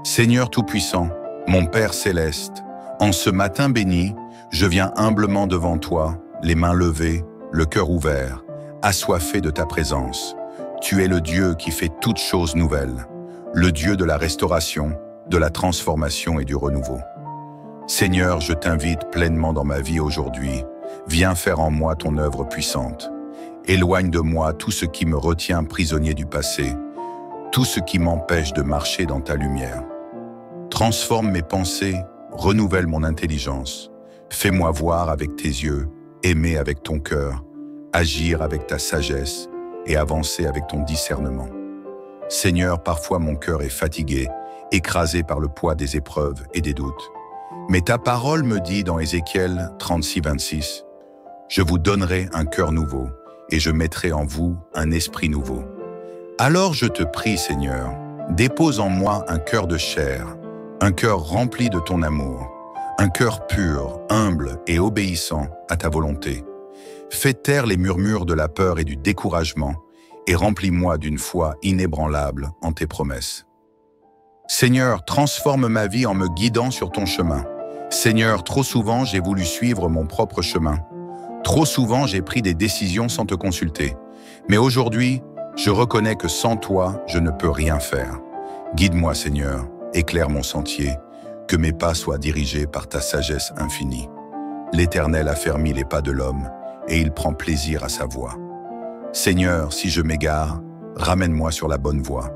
Seigneur Tout-Puissant, mon Père Céleste, en ce matin béni, je viens humblement devant toi, les mains levées, le cœur ouvert, assoiffé de ta présence. Tu es le Dieu qui fait toutes choses nouvelles, le Dieu de la restauration, de la transformation et du renouveau. Seigneur, je t'invite pleinement dans ma vie aujourd'hui. Viens faire en moi ton œuvre puissante. Éloigne de moi tout ce qui me retient prisonnier du passé, tout ce qui m'empêche de marcher dans ta lumière. Transforme mes pensées, renouvelle mon intelligence. Fais-moi voir avec tes yeux, aimer avec ton cœur, agir avec ta sagesse et avancer avec ton discernement. Seigneur, parfois mon cœur est fatigué, écrasé par le poids des épreuves et des doutes. Mais ta parole me dit dans Ézéchiel 36, 26, « Je vous donnerai un cœur nouveau et je mettrai en vous un esprit nouveau. » Alors je te prie, Seigneur, dépose en moi un cœur de chair, un cœur rempli de ton amour, un cœur pur, humble et obéissant à ta volonté. Fais taire les murmures de la peur et du découragement et remplis-moi d'une foi inébranlable en tes promesses. Seigneur, transforme ma vie en me guidant sur ton chemin. Seigneur, trop souvent j'ai voulu suivre mon propre chemin. Trop souvent j'ai pris des décisions sans te consulter. Mais aujourd'hui, je reconnais que sans toi, je ne peux rien faire. Guide-moi, Seigneur, éclaire mon sentier, que mes pas soient dirigés par ta sagesse infinie. L'Éternel affermit les pas de l'homme, et il prend plaisir à sa voie. Seigneur, si je m'égare, ramène-moi sur la bonne voie.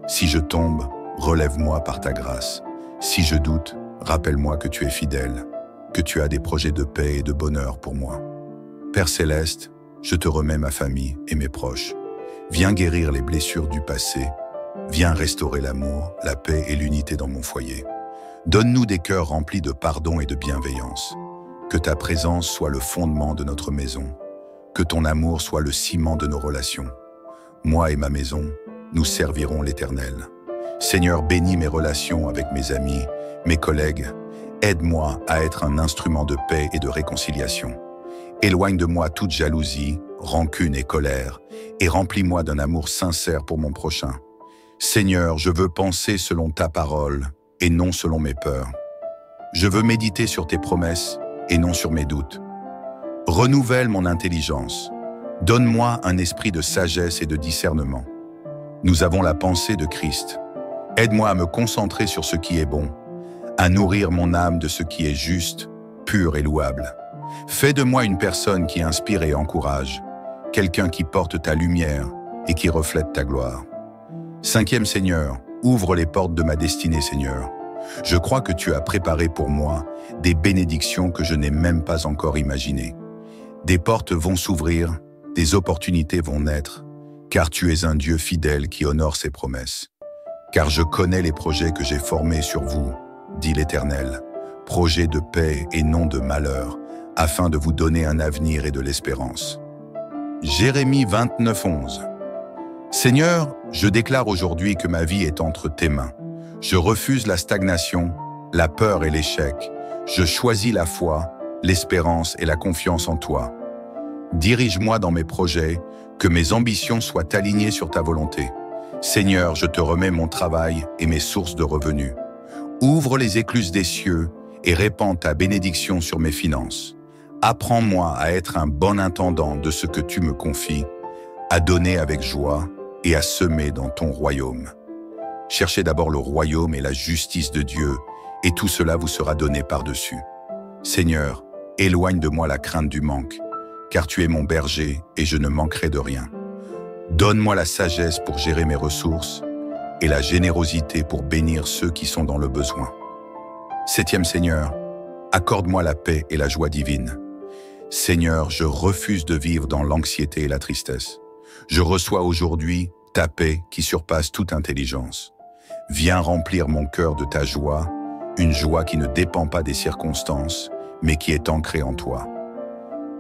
Si je tombe, relève-moi par ta grâce. Si je doute, rappelle-moi que tu es fidèle, que tu as des projets de paix et de bonheur pour moi. Père Céleste, je te remets ma famille et mes proches. Viens guérir les blessures du passé. Viens restaurer l'amour, la paix et l'unité dans mon foyer. Donne-nous des cœurs remplis de pardon et de bienveillance. Que ta présence soit le fondement de notre maison. Que ton amour soit le ciment de nos relations. Moi et ma maison, nous servirons l'Éternel. Seigneur, bénis mes relations avec mes amis, mes collègues. Aide-moi à être un instrument de paix et de réconciliation. Éloigne de moi toute jalousie, rancune et colère, et remplis-moi d'un amour sincère pour mon prochain. Seigneur, je veux penser selon ta parole et non selon mes peurs. Je veux méditer sur tes promesses et non sur mes doutes. Renouvelle mon intelligence. Donne-moi un esprit de sagesse et de discernement. Nous avons la pensée de Christ. Aide-moi à me concentrer sur ce qui est bon, à nourrir mon âme de ce qui est juste, pur et louable. Fais de moi une personne qui inspire et encourage, quelqu'un qui porte ta lumière et qui reflète ta gloire. Cinquième Seigneur, ouvre les portes de ma destinée, Seigneur. Je crois que tu as préparé pour moi des bénédictions que je n'ai même pas encore imaginées. Des portes vont s'ouvrir, des opportunités vont naître, car tu es un Dieu fidèle qui honore ses promesses. Car je connais les projets que j'ai formés sur vous, dit l'Éternel, projets de paix et non de malheur, afin de vous donner un avenir et de l'espérance. Jérémie 29, 11. Seigneur, je déclare aujourd'hui que ma vie est entre tes mains. Je refuse la stagnation, la peur et l'échec. Je choisis la foi, l'espérance et la confiance en toi. Dirige-moi dans mes projets, que mes ambitions soient alignées sur ta volonté. Seigneur, je te remets mon travail et mes sources de revenus. Ouvre les écluses des cieux et répands ta bénédiction sur mes finances. Apprends-moi à être un bon intendant de ce que tu me confies, à donner avec joie et à semer dans ton royaume. Cherchez d'abord le royaume et la justice de Dieu, et tout cela vous sera donné par-dessus. Seigneur, éloigne de moi la crainte du manque, car tu es mon berger et je ne manquerai de rien. Donne-moi la sagesse pour gérer mes ressources et la générosité pour bénir ceux qui sont dans le besoin. Septième Seigneur, accorde-moi la paix et la joie divine. Seigneur, je refuse de vivre dans l'anxiété et la tristesse. Je reçois aujourd'hui ta paix qui surpasse toute intelligence. Viens remplir mon cœur de ta joie, une joie qui ne dépend pas des circonstances, mais qui est ancrée en toi.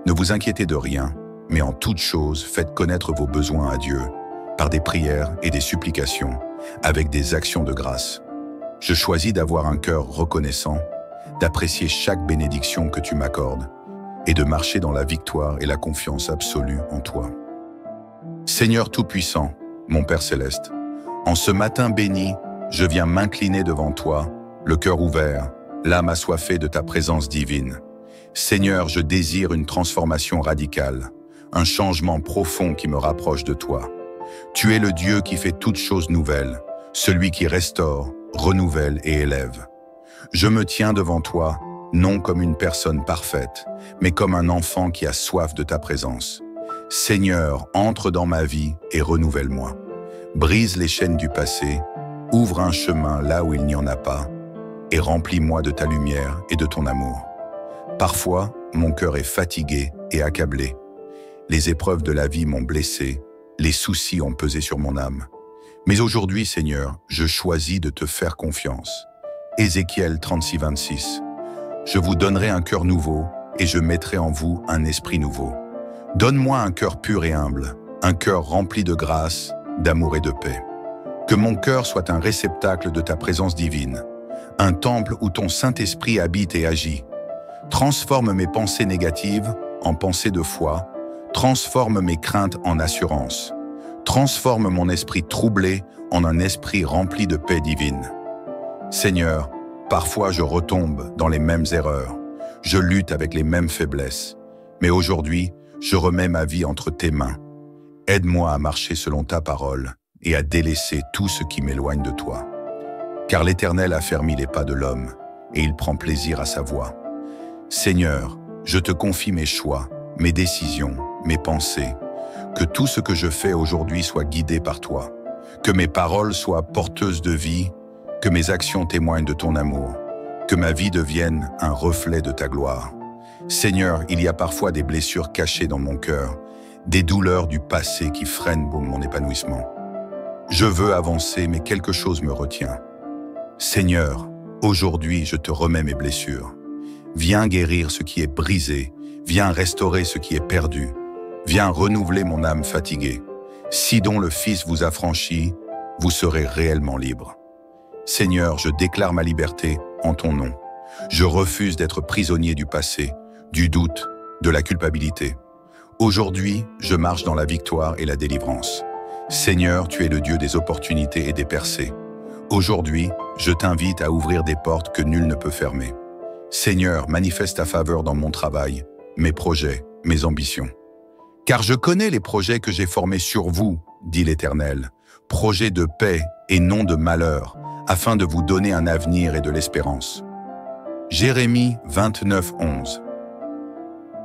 Ne vous inquiétez de rien, mais en toute chose, faites connaître vos besoins à Dieu, par des prières et des supplications, avec des actions de grâce. Je choisis d'avoir un cœur reconnaissant, d'apprécier chaque bénédiction que tu m'accordes, et de marcher dans la victoire et la confiance absolue en toi. Seigneur Tout-Puissant, mon Père Céleste, en ce matin béni, je viens m'incliner devant toi, le cœur ouvert, l'âme assoiffée de ta présence divine. Seigneur, je désire une transformation radicale, un changement profond qui me rapproche de toi. Tu es le Dieu qui fait toutes choses nouvelles, celui qui restaure, renouvelle et élève. Je me tiens devant toi, non comme une personne parfaite, mais comme un enfant qui a soif de ta présence. Seigneur, entre dans ma vie et renouvelle-moi. Brise les chaînes du passé, ouvre un chemin là où il n'y en a pas, et remplis-moi de ta lumière et de ton amour. Parfois, mon cœur est fatigué et accablé. Les épreuves de la vie m'ont blessé, les soucis ont pesé sur mon âme. Mais aujourd'hui, Seigneur, je choisis de te faire confiance. Ézéchiel 36, 26. Je vous donnerai un cœur nouveau et je mettrai en vous un esprit nouveau. Donne-moi un cœur pur et humble, un cœur rempli de grâce, d'amour et de paix. Que mon cœur soit un réceptacle de ta présence divine, un temple où ton Saint-Esprit habite et agit. Transforme mes pensées négatives en pensées de foi, transforme mes craintes en assurance, transforme mon esprit troublé en un esprit rempli de paix divine. Seigneur, parfois je retombe dans les mêmes erreurs, je lutte avec les mêmes faiblesses, mais aujourd'hui, je remets ma vie entre tes mains. Aide-moi à marcher selon ta parole et à délaisser tout ce qui m'éloigne de toi. Car l'Éternel a fermi les pas de l'homme et il prend plaisir à sa voie. Seigneur, je te confie mes choix, mes décisions, mes pensées. Que tout ce que je fais aujourd'hui soit guidé par toi. Que mes paroles soient porteuses de vie, que mes actions témoignent de ton amour. Que ma vie devienne un reflet de ta gloire. Seigneur, il y a parfois des blessures cachées dans mon cœur, des douleurs du passé qui freinent mon épanouissement. Je veux avancer, mais quelque chose me retient. Seigneur, aujourd'hui, je te remets mes blessures. Viens guérir ce qui est brisé, viens restaurer ce qui est perdu, viens renouveler mon âme fatiguée. Si dont le Fils vous a franchi, vous serez réellement libre. Seigneur, je déclare ma liberté en ton nom. Je refuse d'être prisonnier du passé, du doute, de la culpabilité. Aujourd'hui, je marche dans la victoire et la délivrance. Seigneur, tu es le Dieu des opportunités et des percées. Aujourd'hui, je t'invite à ouvrir des portes que nul ne peut fermer. Seigneur, manifeste ta faveur dans mon travail, mes projets, mes ambitions. Car je connais les projets que j'ai formés sur vous, dit l'Éternel, projets de paix et non de malheur, afin de vous donner un avenir et de l'espérance. Jérémie 29, 11.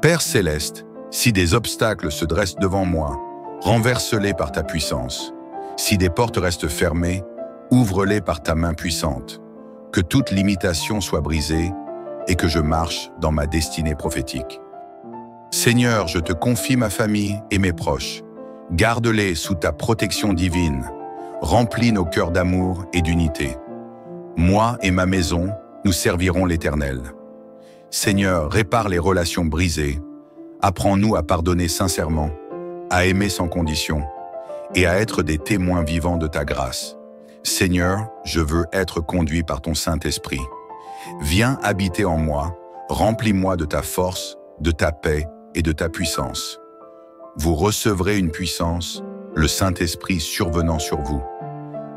Père céleste, si des obstacles se dressent devant moi, renverse-les par ta puissance. Si des portes restent fermées, ouvre-les par ta main puissante. Que toute limitation soit brisée et que je marche dans ma destinée prophétique. Seigneur, je te confie ma famille et mes proches. Garde-les sous ta protection divine. Remplis nos cœurs d'amour et d'unité. Moi et ma maison, nous servirons l'Éternel. Seigneur, répare les relations brisées. Apprends-nous à pardonner sincèrement, à aimer sans condition et à être des témoins vivants de ta grâce. Seigneur, je veux être conduit par ton Saint-Esprit. Viens habiter en moi, remplis-moi de ta force, de ta paix et de ta puissance. Vous recevrez une puissance, le Saint-Esprit survenant sur vous.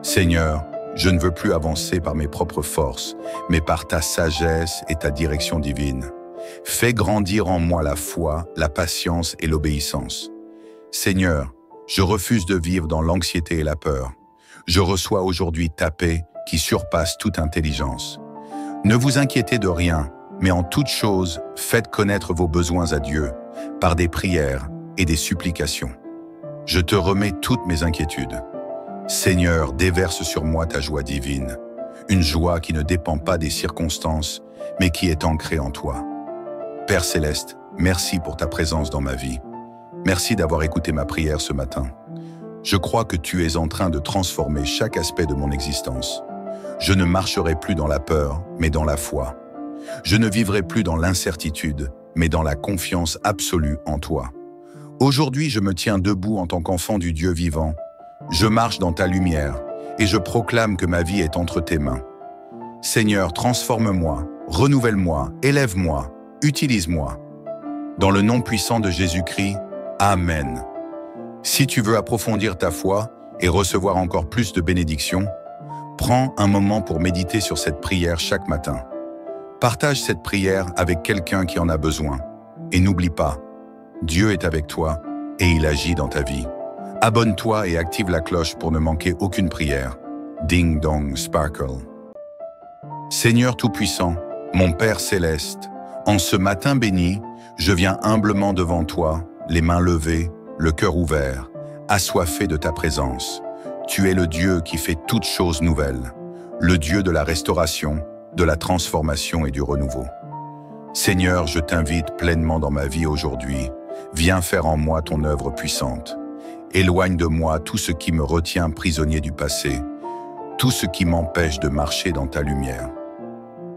Seigneur, je ne veux plus avancer par mes propres forces, mais par ta sagesse et ta direction divine. Fais grandir en moi la foi, la patience et l'obéissance. Seigneur, je refuse de vivre dans l'anxiété et la peur. Je reçois aujourd'hui ta paix qui surpasse toute intelligence. Ne vous inquiétez de rien, mais en toute chose, faites connaître vos besoins à Dieu par des prières et des supplications. Je te remets toutes mes inquiétudes. Seigneur, déverse sur moi ta joie divine, une joie qui ne dépend pas des circonstances, mais qui est ancrée en toi. Père céleste, merci pour ta présence dans ma vie. Merci d'avoir écouté ma prière ce matin. Je crois que tu es en train de transformer chaque aspect de mon existence. Je ne marcherai plus dans la peur, mais dans la foi. Je ne vivrai plus dans l'incertitude, mais dans la confiance absolue en toi. Aujourd'hui, je me tiens debout en tant qu'enfant du Dieu vivant. Je marche dans ta lumière et je proclame que ma vie est entre tes mains. Seigneur, transforme-moi, renouvelle-moi, élève-moi, utilise-moi. Dans le nom puissant de Jésus-Christ, Amen. Si tu veux approfondir ta foi et recevoir encore plus de bénédictions, Prends un moment pour méditer sur cette prière chaque matin. Partage cette prière avec quelqu'un qui en a besoin. Et n'oublie pas, Dieu est avec toi et il agit dans ta vie. Abonne-toi et active la cloche pour ne manquer aucune prière. Ding dong sparkle. Seigneur Tout-Puissant, mon Père Céleste, en ce matin béni, je viens humblement devant toi, les mains levées, le cœur ouvert, assoiffé de ta présence. Tu es le Dieu qui fait toutes choses nouvelles, le Dieu de la restauration, de la transformation et du renouveau. Seigneur, je t'invite pleinement dans ma vie aujourd'hui. Viens faire en moi ton œuvre puissante. Éloigne de moi tout ce qui me retient prisonnier du passé, tout ce qui m'empêche de marcher dans ta lumière.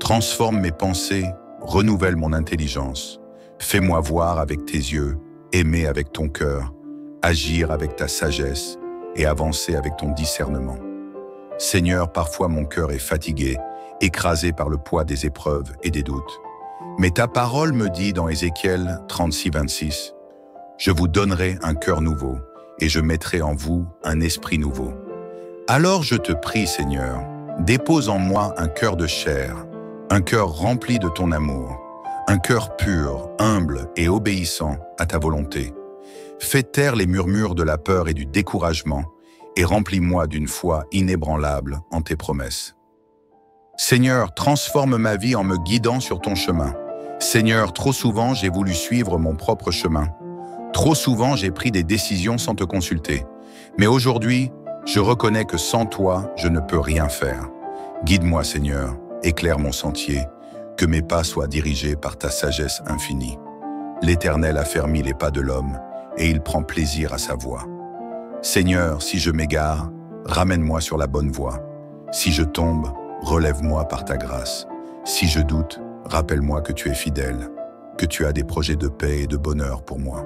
Transforme mes pensées, renouvelle mon intelligence. Fais-moi voir avec tes yeux, aimer avec ton cœur, agir avec ta sagesse et avancer avec ton discernement. Seigneur, parfois mon cœur est fatigué, écrasé par le poids des épreuves et des doutes. Mais ta parole me dit dans Ézéchiel 36-26, « Je vous donnerai un cœur nouveau, et je mettrai en vous un esprit nouveau. » Alors je te prie, Seigneur, dépose en moi un cœur de chair, un cœur rempli de ton amour, un cœur pur, humble et obéissant à ta volonté. Fais taire les murmures de la peur et du découragement, et remplis-moi d'une foi inébranlable en tes promesses. Seigneur, transforme ma vie en me guidant sur ton chemin. Seigneur, trop souvent j'ai voulu suivre mon propre chemin. Trop souvent j'ai pris des décisions sans te consulter. Mais aujourd'hui, je reconnais que sans toi, je ne peux rien faire. Guide-moi, Seigneur, éclaire mon sentier, que mes pas soient dirigés par ta sagesse infinie. L'Éternel affermit les pas de l'homme, et il prend plaisir à sa voie. Seigneur, si je m'égare, ramène-moi sur la bonne voie. Si je tombe, relève-moi par ta grâce. Si je doute, rappelle-moi que tu es fidèle, que tu as des projets de paix et de bonheur pour moi.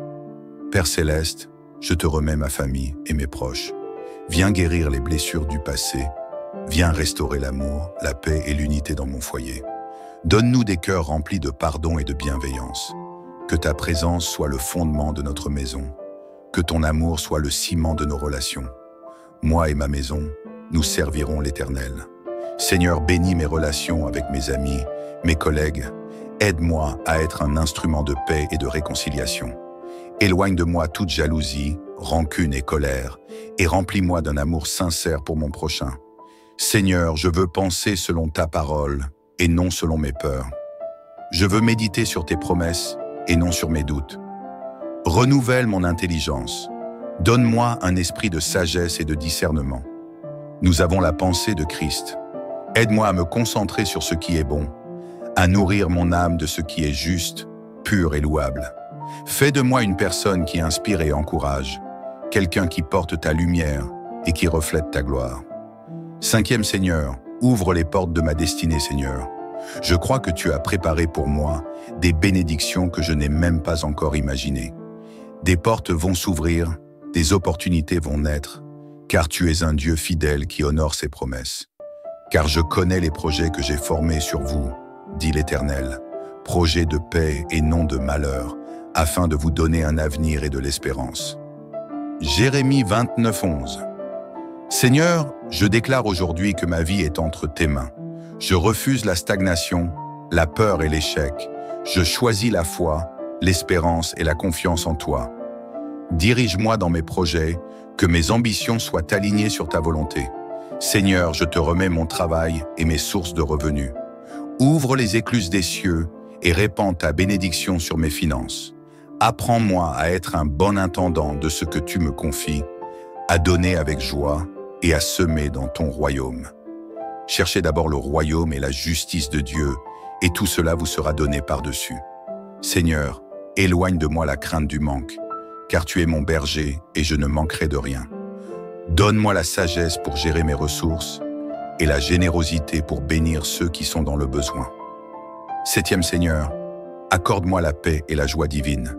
Père Céleste, je te remets ma famille et mes proches. Viens guérir les blessures du passé. Viens restaurer l'amour, la paix et l'unité dans mon foyer. Donne-nous des cœurs remplis de pardon et de bienveillance. Que ta présence soit le fondement de notre maison. Que ton amour soit le ciment de nos relations. Moi et ma maison, nous servirons l'Éternel. Seigneur, bénis mes relations avec mes amis, mes collègues. Aide-moi à être un instrument de paix et de réconciliation. Éloigne de moi toute jalousie, rancune et colère, et remplis-moi d'un amour sincère pour mon prochain. Seigneur, je veux penser selon ta parole et non selon mes peurs. Je veux méditer sur tes promesses et non sur mes doutes. Renouvelle mon intelligence. Donne-moi un esprit de sagesse et de discernement. Nous avons la pensée de Christ. Aide-moi à me concentrer sur ce qui est bon, à nourrir mon âme de ce qui est juste, pur et louable. Fais de moi une personne qui inspire et encourage, quelqu'un qui porte ta lumière et qui reflète ta gloire. Cinquième Seigneur, ouvre les portes de ma destinée, Seigneur. Je crois que tu as préparé pour moi des bénédictions que je n'ai même pas encore imaginées. Des portes vont s'ouvrir, des opportunités vont naître, car tu es un Dieu fidèle qui honore ses promesses. Car je connais les projets que j'ai formés sur vous, dit l'Éternel, projets de paix et non de malheur, afin de vous donner un avenir et de l'espérance. Jérémie 29:11. Seigneur, je déclare aujourd'hui que ma vie est entre tes mains. Je refuse la stagnation, la peur et l'échec. Je choisis la foi, l'espérance et la confiance en toi. Dirige-moi dans mes projets, que mes ambitions soient alignées sur ta volonté. Seigneur, je te remets mon travail et mes sources de revenus. Ouvre les écluses des cieux et répands ta bénédiction sur mes finances. Apprends-moi à être un bon intendant de ce que tu me confies, à donner avec joie et à semer dans ton royaume. Cherchez d'abord le royaume et la justice de Dieu, et tout cela vous sera donné par-dessus. Seigneur, éloigne de moi la crainte du manque, car tu es mon berger et je ne manquerai de rien. Donne-moi la sagesse pour gérer mes ressources et la générosité pour bénir ceux qui sont dans le besoin. Septième Seigneur, accorde-moi la paix et la joie divine.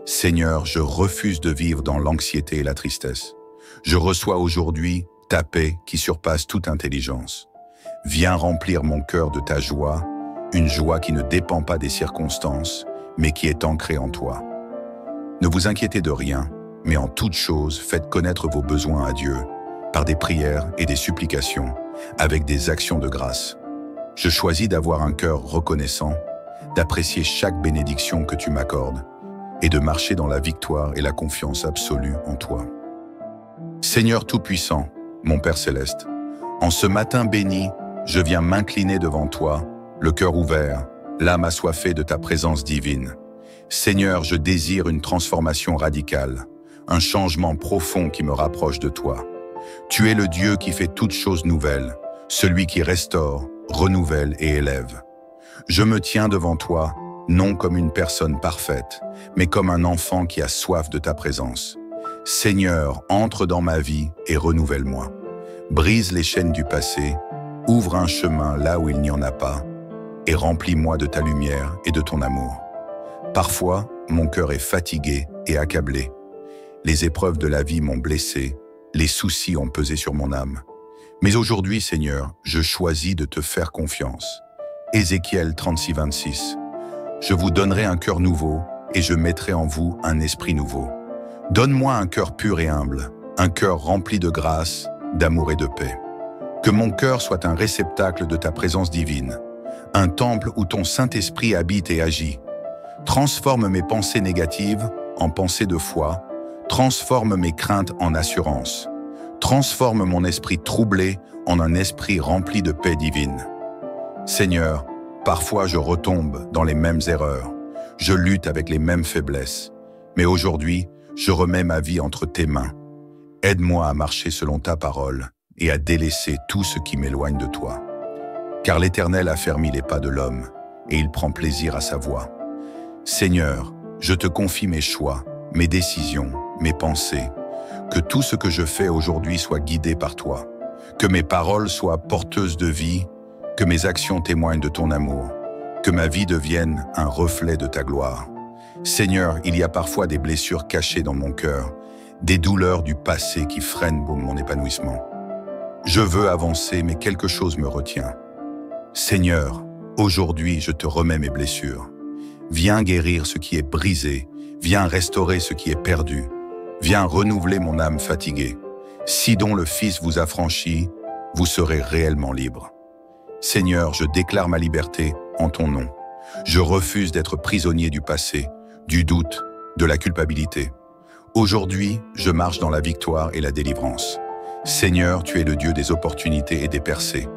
Seigneur, je refuse de vivre dans l'anxiété et la tristesse. Je reçois aujourd'hui ta paix qui surpasse toute intelligence. Viens remplir mon cœur de ta joie, une joie qui ne dépend pas des circonstances, mais qui est ancrée en toi. Ne vous inquiétez de rien, mais en toute chose, faites connaître vos besoins à Dieu, par des prières et des supplications, avec des actions de grâce. Je choisis d'avoir un cœur reconnaissant, d'apprécier chaque bénédiction que tu m'accordes et de marcher dans la victoire et la confiance absolue en toi. Seigneur Tout-Puissant, mon Père Céleste, en ce matin béni, je viens m'incliner devant toi, le cœur ouvert, l'âme assoiffée de ta présence divine. Seigneur, je désire une transformation radicale, un changement profond qui me rapproche de toi. Tu es le Dieu qui fait toutes choses nouvelles, celui qui restaure, renouvelle et élève. Je me tiens devant toi, non comme une personne parfaite, mais comme un enfant qui a soif de ta présence. Seigneur, entre dans ma vie et renouvelle-moi. Brise les chaînes du passé, ouvre un chemin là où il n'y en a pas, et remplis-moi de ta lumière et de ton amour. Parfois, mon cœur est fatigué et accablé. Les épreuves de la vie m'ont blessé, les soucis ont pesé sur mon âme. Mais aujourd'hui, Seigneur, je choisis de te faire confiance. Ézéchiel 36, 26. Je vous donnerai un cœur nouveau et je mettrai en vous un esprit nouveau. Donne-moi un cœur pur et humble, un cœur rempli de grâce, d'amour et de paix. Que mon cœur soit un réceptacle de ta présence divine, un temple où ton Saint-Esprit habite et agit. Transforme mes pensées négatives en pensées de foi, transforme mes craintes en assurance. Transforme mon esprit troublé en un esprit rempli de paix divine. Seigneur, parfois je retombe dans les mêmes erreurs, je lutte avec les mêmes faiblesses, mais aujourd'hui, je remets ma vie entre tes mains. Aide-moi à marcher selon ta parole et à délaisser tout ce qui m'éloigne de toi. Car l'Éternel a fermi les pas de l'homme et il prend plaisir à sa voie. Seigneur, je te confie mes choix, mes décisions, mes pensées. Que tout ce que je fais aujourd'hui soit guidé par toi. Que mes paroles soient porteuses de vie, que mes actions témoignent de ton amour. Que ma vie devienne un reflet de ta gloire. Seigneur, il y a parfois des blessures cachées dans mon cœur, des douleurs du passé qui freinent mon épanouissement. Je veux avancer, mais quelque chose me retient. Seigneur, aujourd'hui je te remets mes blessures. Viens guérir ce qui est brisé, viens restaurer ce qui est perdu, viens renouveler mon âme fatiguée. Si dont le Fils vous a franchi, vous serez réellement libre. Seigneur, je déclare ma liberté en ton nom. Je refuse d'être prisonnier du passé, du doute, de la culpabilité. Aujourd'hui, je marche dans la victoire et la délivrance. Seigneur, tu es le Dieu des opportunités et des percées.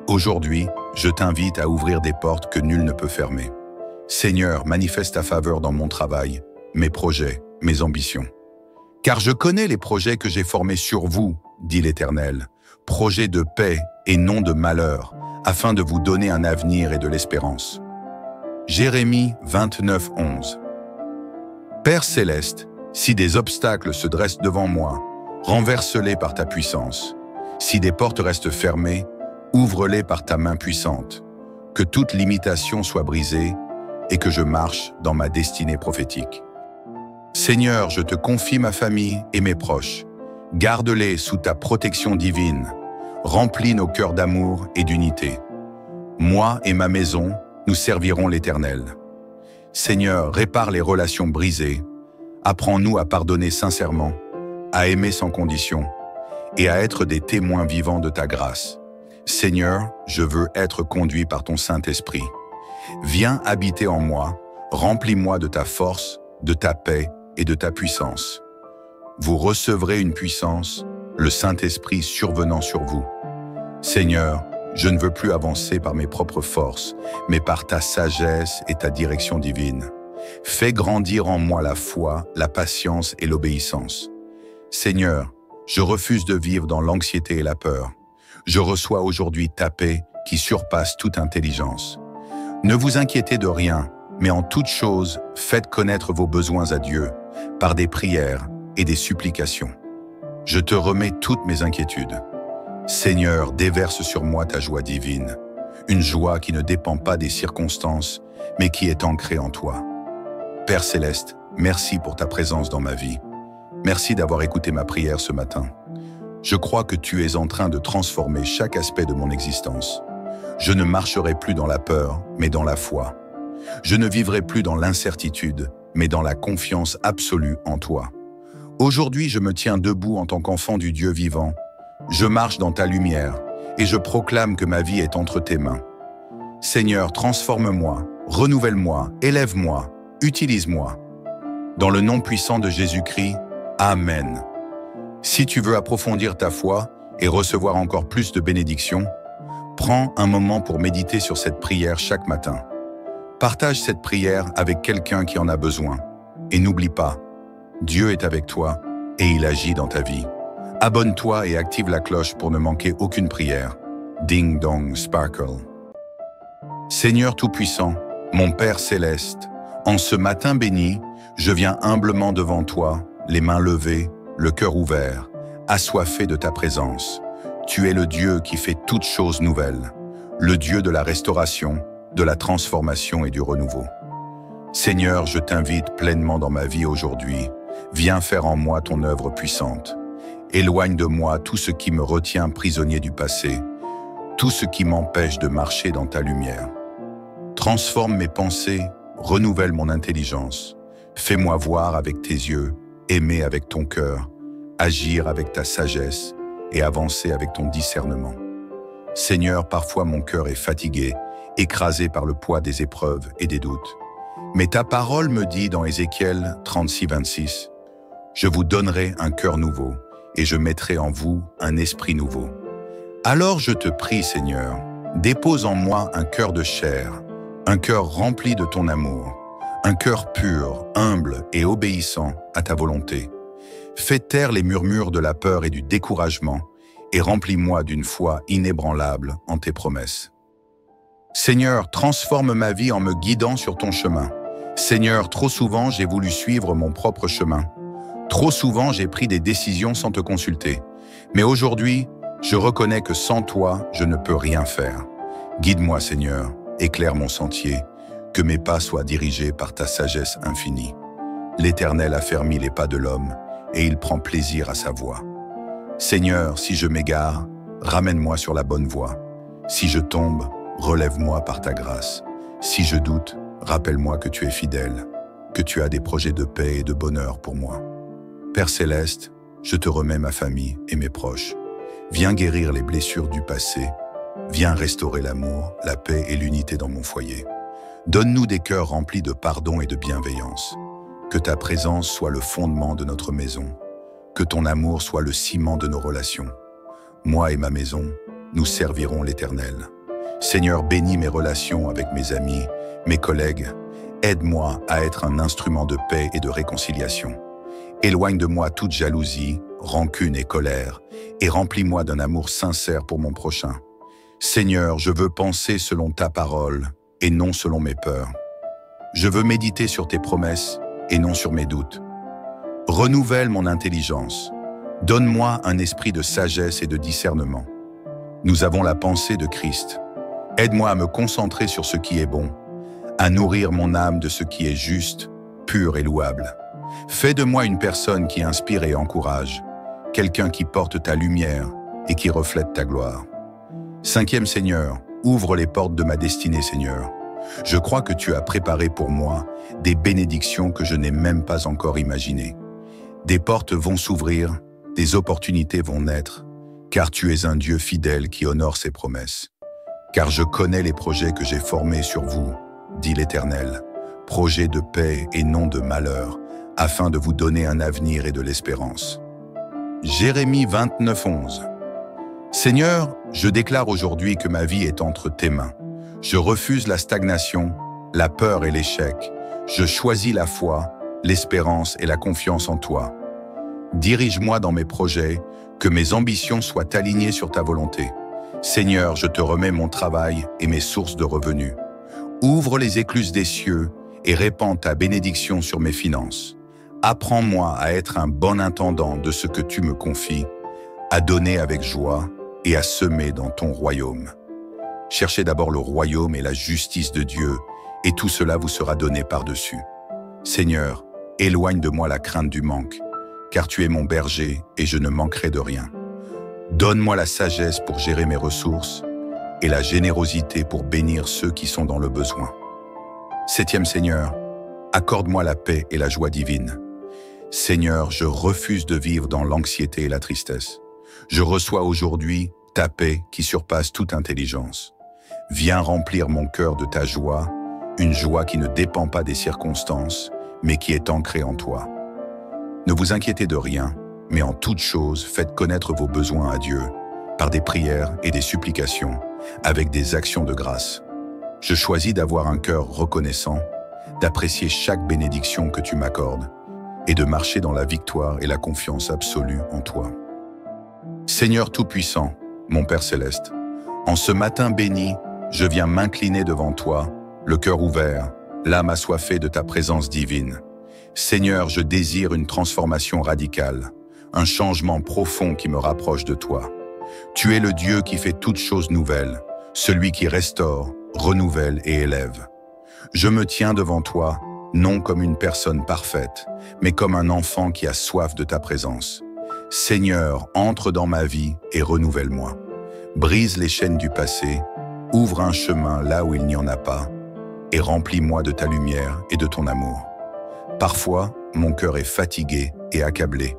Aujourd'hui, je t'invite à ouvrir des portes que nul ne peut fermer. Seigneur, manifeste ta faveur dans mon travail, mes projets, mes ambitions. Car je connais les projets que j'ai formés sur vous, dit l'Éternel, projets de paix et non de malheur, afin de vous donner un avenir et de l'espérance. Jérémie 29, 11. Père Céleste, si des obstacles se dressent devant moi, renverse-les par ta puissance. Si des portes restent fermées, ouvre-les par ta main puissante. Que toute limitation soit brisée et que je marche dans ma destinée prophétique. Seigneur, je te confie ma famille et mes proches. Garde-les sous ta protection divine. Remplis nos cœurs d'amour et d'unité. Moi et ma maison, nous servirons l'Éternel. Seigneur, répare les relations brisées. Apprends-nous à pardonner sincèrement, à aimer sans condition et à être des témoins vivants de ta grâce. Seigneur, je veux être conduit par ton Saint-Esprit. Viens habiter en moi, remplis-moi de ta force, de ta paix et de ta puissance. Vous recevrez une puissance, le Saint-Esprit survenant sur vous. Seigneur, je ne veux plus avancer par mes propres forces, mais par ta sagesse et ta direction divine. Fais grandir en moi la foi, la patience et l'obéissance. Seigneur, je refuse de vivre dans l'anxiété et la peur. Je reçois aujourd'hui ta paix qui surpasse toute intelligence. Ne vous inquiétez de rien, mais en toute chose, faites connaître vos besoins à Dieu par des prières et des supplications. Je te remets toutes mes inquiétudes. Seigneur, déverse sur moi ta joie divine, une joie qui ne dépend pas des circonstances, mais qui est ancrée en toi. Père Céleste, merci pour ta présence dans ma vie. Merci d'avoir écouté ma prière ce matin. Je crois que tu es en train de transformer chaque aspect de mon existence. Je ne marcherai plus dans la peur, mais dans la foi. Je ne vivrai plus dans l'incertitude, mais dans la confiance absolue en toi. Aujourd'hui, je me tiens debout en tant qu'enfant du Dieu vivant. Je marche dans ta lumière et je proclame que ma vie est entre tes mains. Seigneur, transforme-moi, renouvelle-moi, élève-moi, utilise-moi. Dans le nom puissant de Jésus-Christ, Amen. Si tu veux approfondir ta foi et recevoir encore plus de bénédictions, prends un moment pour méditer sur cette prière chaque matin. Partage cette prière avec quelqu'un qui en a besoin. Et n'oublie pas, Dieu est avec toi et il agit dans ta vie. Abonne-toi et active la cloche pour ne manquer aucune prière. Ding dong sparkle. Seigneur Tout-Puissant, mon Père Céleste, en ce matin béni, je viens humblement devant toi, les mains levées, le cœur ouvert, assoiffé de ta présence. Tu es le Dieu qui fait toutes choses nouvelles, le Dieu de la restauration, de la transformation et du renouveau. Seigneur, je t'invite pleinement dans ma vie aujourd'hui. Viens faire en moi ton œuvre puissante. Éloigne de moi tout ce qui me retient prisonnier du passé, tout ce qui m'empêche de marcher dans ta lumière. Transforme mes pensées, renouvelle mon intelligence. Fais-moi voir avec tes yeux, aimer avec ton cœur, agir avec ta sagesse et avancer avec ton discernement. Seigneur, parfois mon cœur est fatigué, écrasé par le poids des épreuves et des doutes. Mais ta parole me dit dans Ézéchiel 36, 26, « Je vous donnerai un cœur nouveau et je mettrai en vous un esprit nouveau. » Alors je te prie, Seigneur, dépose en moi un cœur de chair, un cœur rempli de ton amour, un cœur pur, humble et obéissant à ta volonté. Fais taire les murmures de la peur et du découragement et remplis-moi d'une foi inébranlable en tes promesses. Seigneur, transforme ma vie en me guidant sur ton chemin. Seigneur, trop souvent j'ai voulu suivre mon propre chemin. Trop souvent j'ai pris des décisions sans te consulter. Mais aujourd'hui, je reconnais que sans toi, je ne peux rien faire. Guide-moi, Seigneur, éclaire mon sentier, que mes pas soient dirigés par ta sagesse infinie. L'Éternel affermit les pas de l'homme, et il prend plaisir à sa voie. Seigneur, si je m'égare, ramène-moi sur la bonne voie. Si je tombe, relève-moi par ta grâce. Si je doute, rappelle-moi que tu es fidèle, que tu as des projets de paix et de bonheur pour moi. Père Céleste, je te remets ma famille et mes proches. Viens guérir les blessures du passé. Viens restaurer l'amour, la paix et l'unité dans mon foyer. Donne-nous des cœurs remplis de pardon et de bienveillance. Que ta présence soit le fondement de notre maison. Que ton amour soit le ciment de nos relations. Moi et ma maison, nous servirons l'Éternel. Seigneur, bénis mes relations avec mes amis, mes collègues. Aide-moi à être un instrument de paix et de réconciliation. Éloigne de moi toute jalousie, rancune et colère, et remplis-moi d'un amour sincère pour mon prochain. Seigneur, je veux penser selon ta parole et non selon mes peurs. Je veux méditer sur tes promesses et non sur mes doutes. Renouvelle mon intelligence. Donne-moi un esprit de sagesse et de discernement. Nous avons la pensée de Christ. Aide-moi à me concentrer sur ce qui est bon, à nourrir mon âme de ce qui est juste, pur et louable. Fais de moi une personne qui inspire et encourage, quelqu'un qui porte ta lumière et qui reflète ta gloire. Cinquième Seigneur, ouvre les portes de ma destinée, Seigneur. Je crois que tu as préparé pour moi des bénédictions que je n'ai même pas encore imaginées. Des portes vont s'ouvrir, des opportunités vont naître, car tu es un Dieu fidèle qui honore ses promesses. Car je connais les projets que j'ai formés sur vous, dit l'Éternel, projets de paix et non de malheur, afin de vous donner un avenir et de l'espérance. Jérémie 29, 11. Seigneur, je déclare aujourd'hui que ma vie est entre tes mains. Je refuse la stagnation, la peur et l'échec. Je choisis la foi, l'espérance et la confiance en toi. Dirige-moi dans mes projets, que mes ambitions soient alignées sur ta volonté. Seigneur, je te remets mon travail et mes sources de revenus. Ouvre les écluses des cieux et répands ta bénédiction sur mes finances. Apprends-moi à être un bon intendant de ce que tu me confies, à donner avec joie et à semer dans ton royaume. Cherchez d'abord le royaume et la justice de Dieu, et tout cela vous sera donné par-dessus. Seigneur, éloigne de moi la crainte du manque, car tu es mon berger et je ne manquerai de rien. Donne-moi la sagesse pour gérer mes ressources et la générosité pour bénir ceux qui sont dans le besoin. Septième Seigneur, accorde-moi la paix et la joie divine. Seigneur, je refuse de vivre dans l'anxiété et la tristesse. Je reçois aujourd'hui ta paix qui surpasse toute intelligence. Viens remplir mon cœur de ta joie, une joie qui ne dépend pas des circonstances, mais qui est ancrée en toi. Ne vous inquiétez de rien, mais en toute chose, faites connaître vos besoins à Dieu, par des prières et des supplications, avec des actions de grâce. Je choisis d'avoir un cœur reconnaissant, d'apprécier chaque bénédiction que tu m'accordes, et de marcher dans la victoire et la confiance absolue en toi. Seigneur Tout-Puissant, mon Père Céleste, en ce matin béni, je viens m'incliner devant toi, le cœur ouvert, l'âme assoiffée de ta présence divine. Seigneur, je désire une transformation radicale, un changement profond qui me rapproche de toi. Tu es le Dieu qui fait toutes choses nouvelles, celui qui restaure, renouvelle et élève. Je me tiens devant toi, non comme une personne parfaite, mais comme un enfant qui a soif de ta présence. Seigneur, entre dans ma vie et renouvelle-moi. Brise les chaînes du passé, ouvre un chemin là où il n'y en a pas, et remplis-moi de ta lumière et de ton amour. Parfois, mon cœur est fatigué et accablé.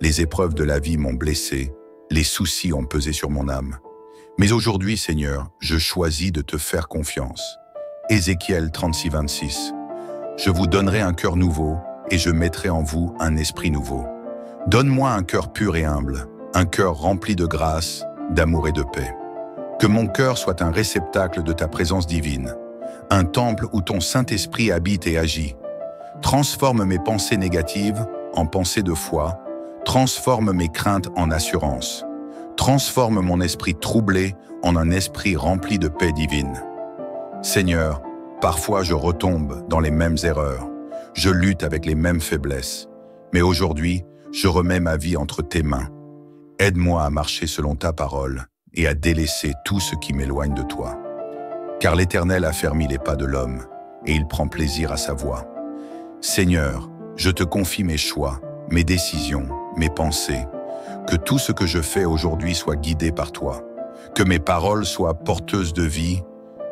Les épreuves de la vie m'ont blessé, les soucis ont pesé sur mon âme. Mais aujourd'hui, Seigneur, je choisis de te faire confiance. Ézéchiel 36, 26. Je vous donnerai un cœur nouveau et je mettrai en vous un esprit nouveau. Donne-moi un cœur pur et humble, un cœur rempli de grâce, d'amour et de paix. Que mon cœur soit un réceptacle de ta présence divine, un temple où ton Saint-Esprit habite et agit. Transforme mes pensées négatives en pensées de foi, transforme mes craintes en assurance, transforme mon esprit troublé en un esprit rempli de paix divine. Seigneur, parfois je retombe dans les mêmes erreurs, je lutte avec les mêmes faiblesses, mais aujourd'hui, je remets ma vie entre tes mains. Aide-moi à marcher selon ta parole et à délaisser tout ce qui m'éloigne de toi. Car l'Éternel a fermi les pas de l'homme et il prend plaisir à sa voix. Seigneur, je te confie mes choix, mes décisions, mes pensées. Que tout ce que je fais aujourd'hui soit guidé par toi. Que mes paroles soient porteuses de vie,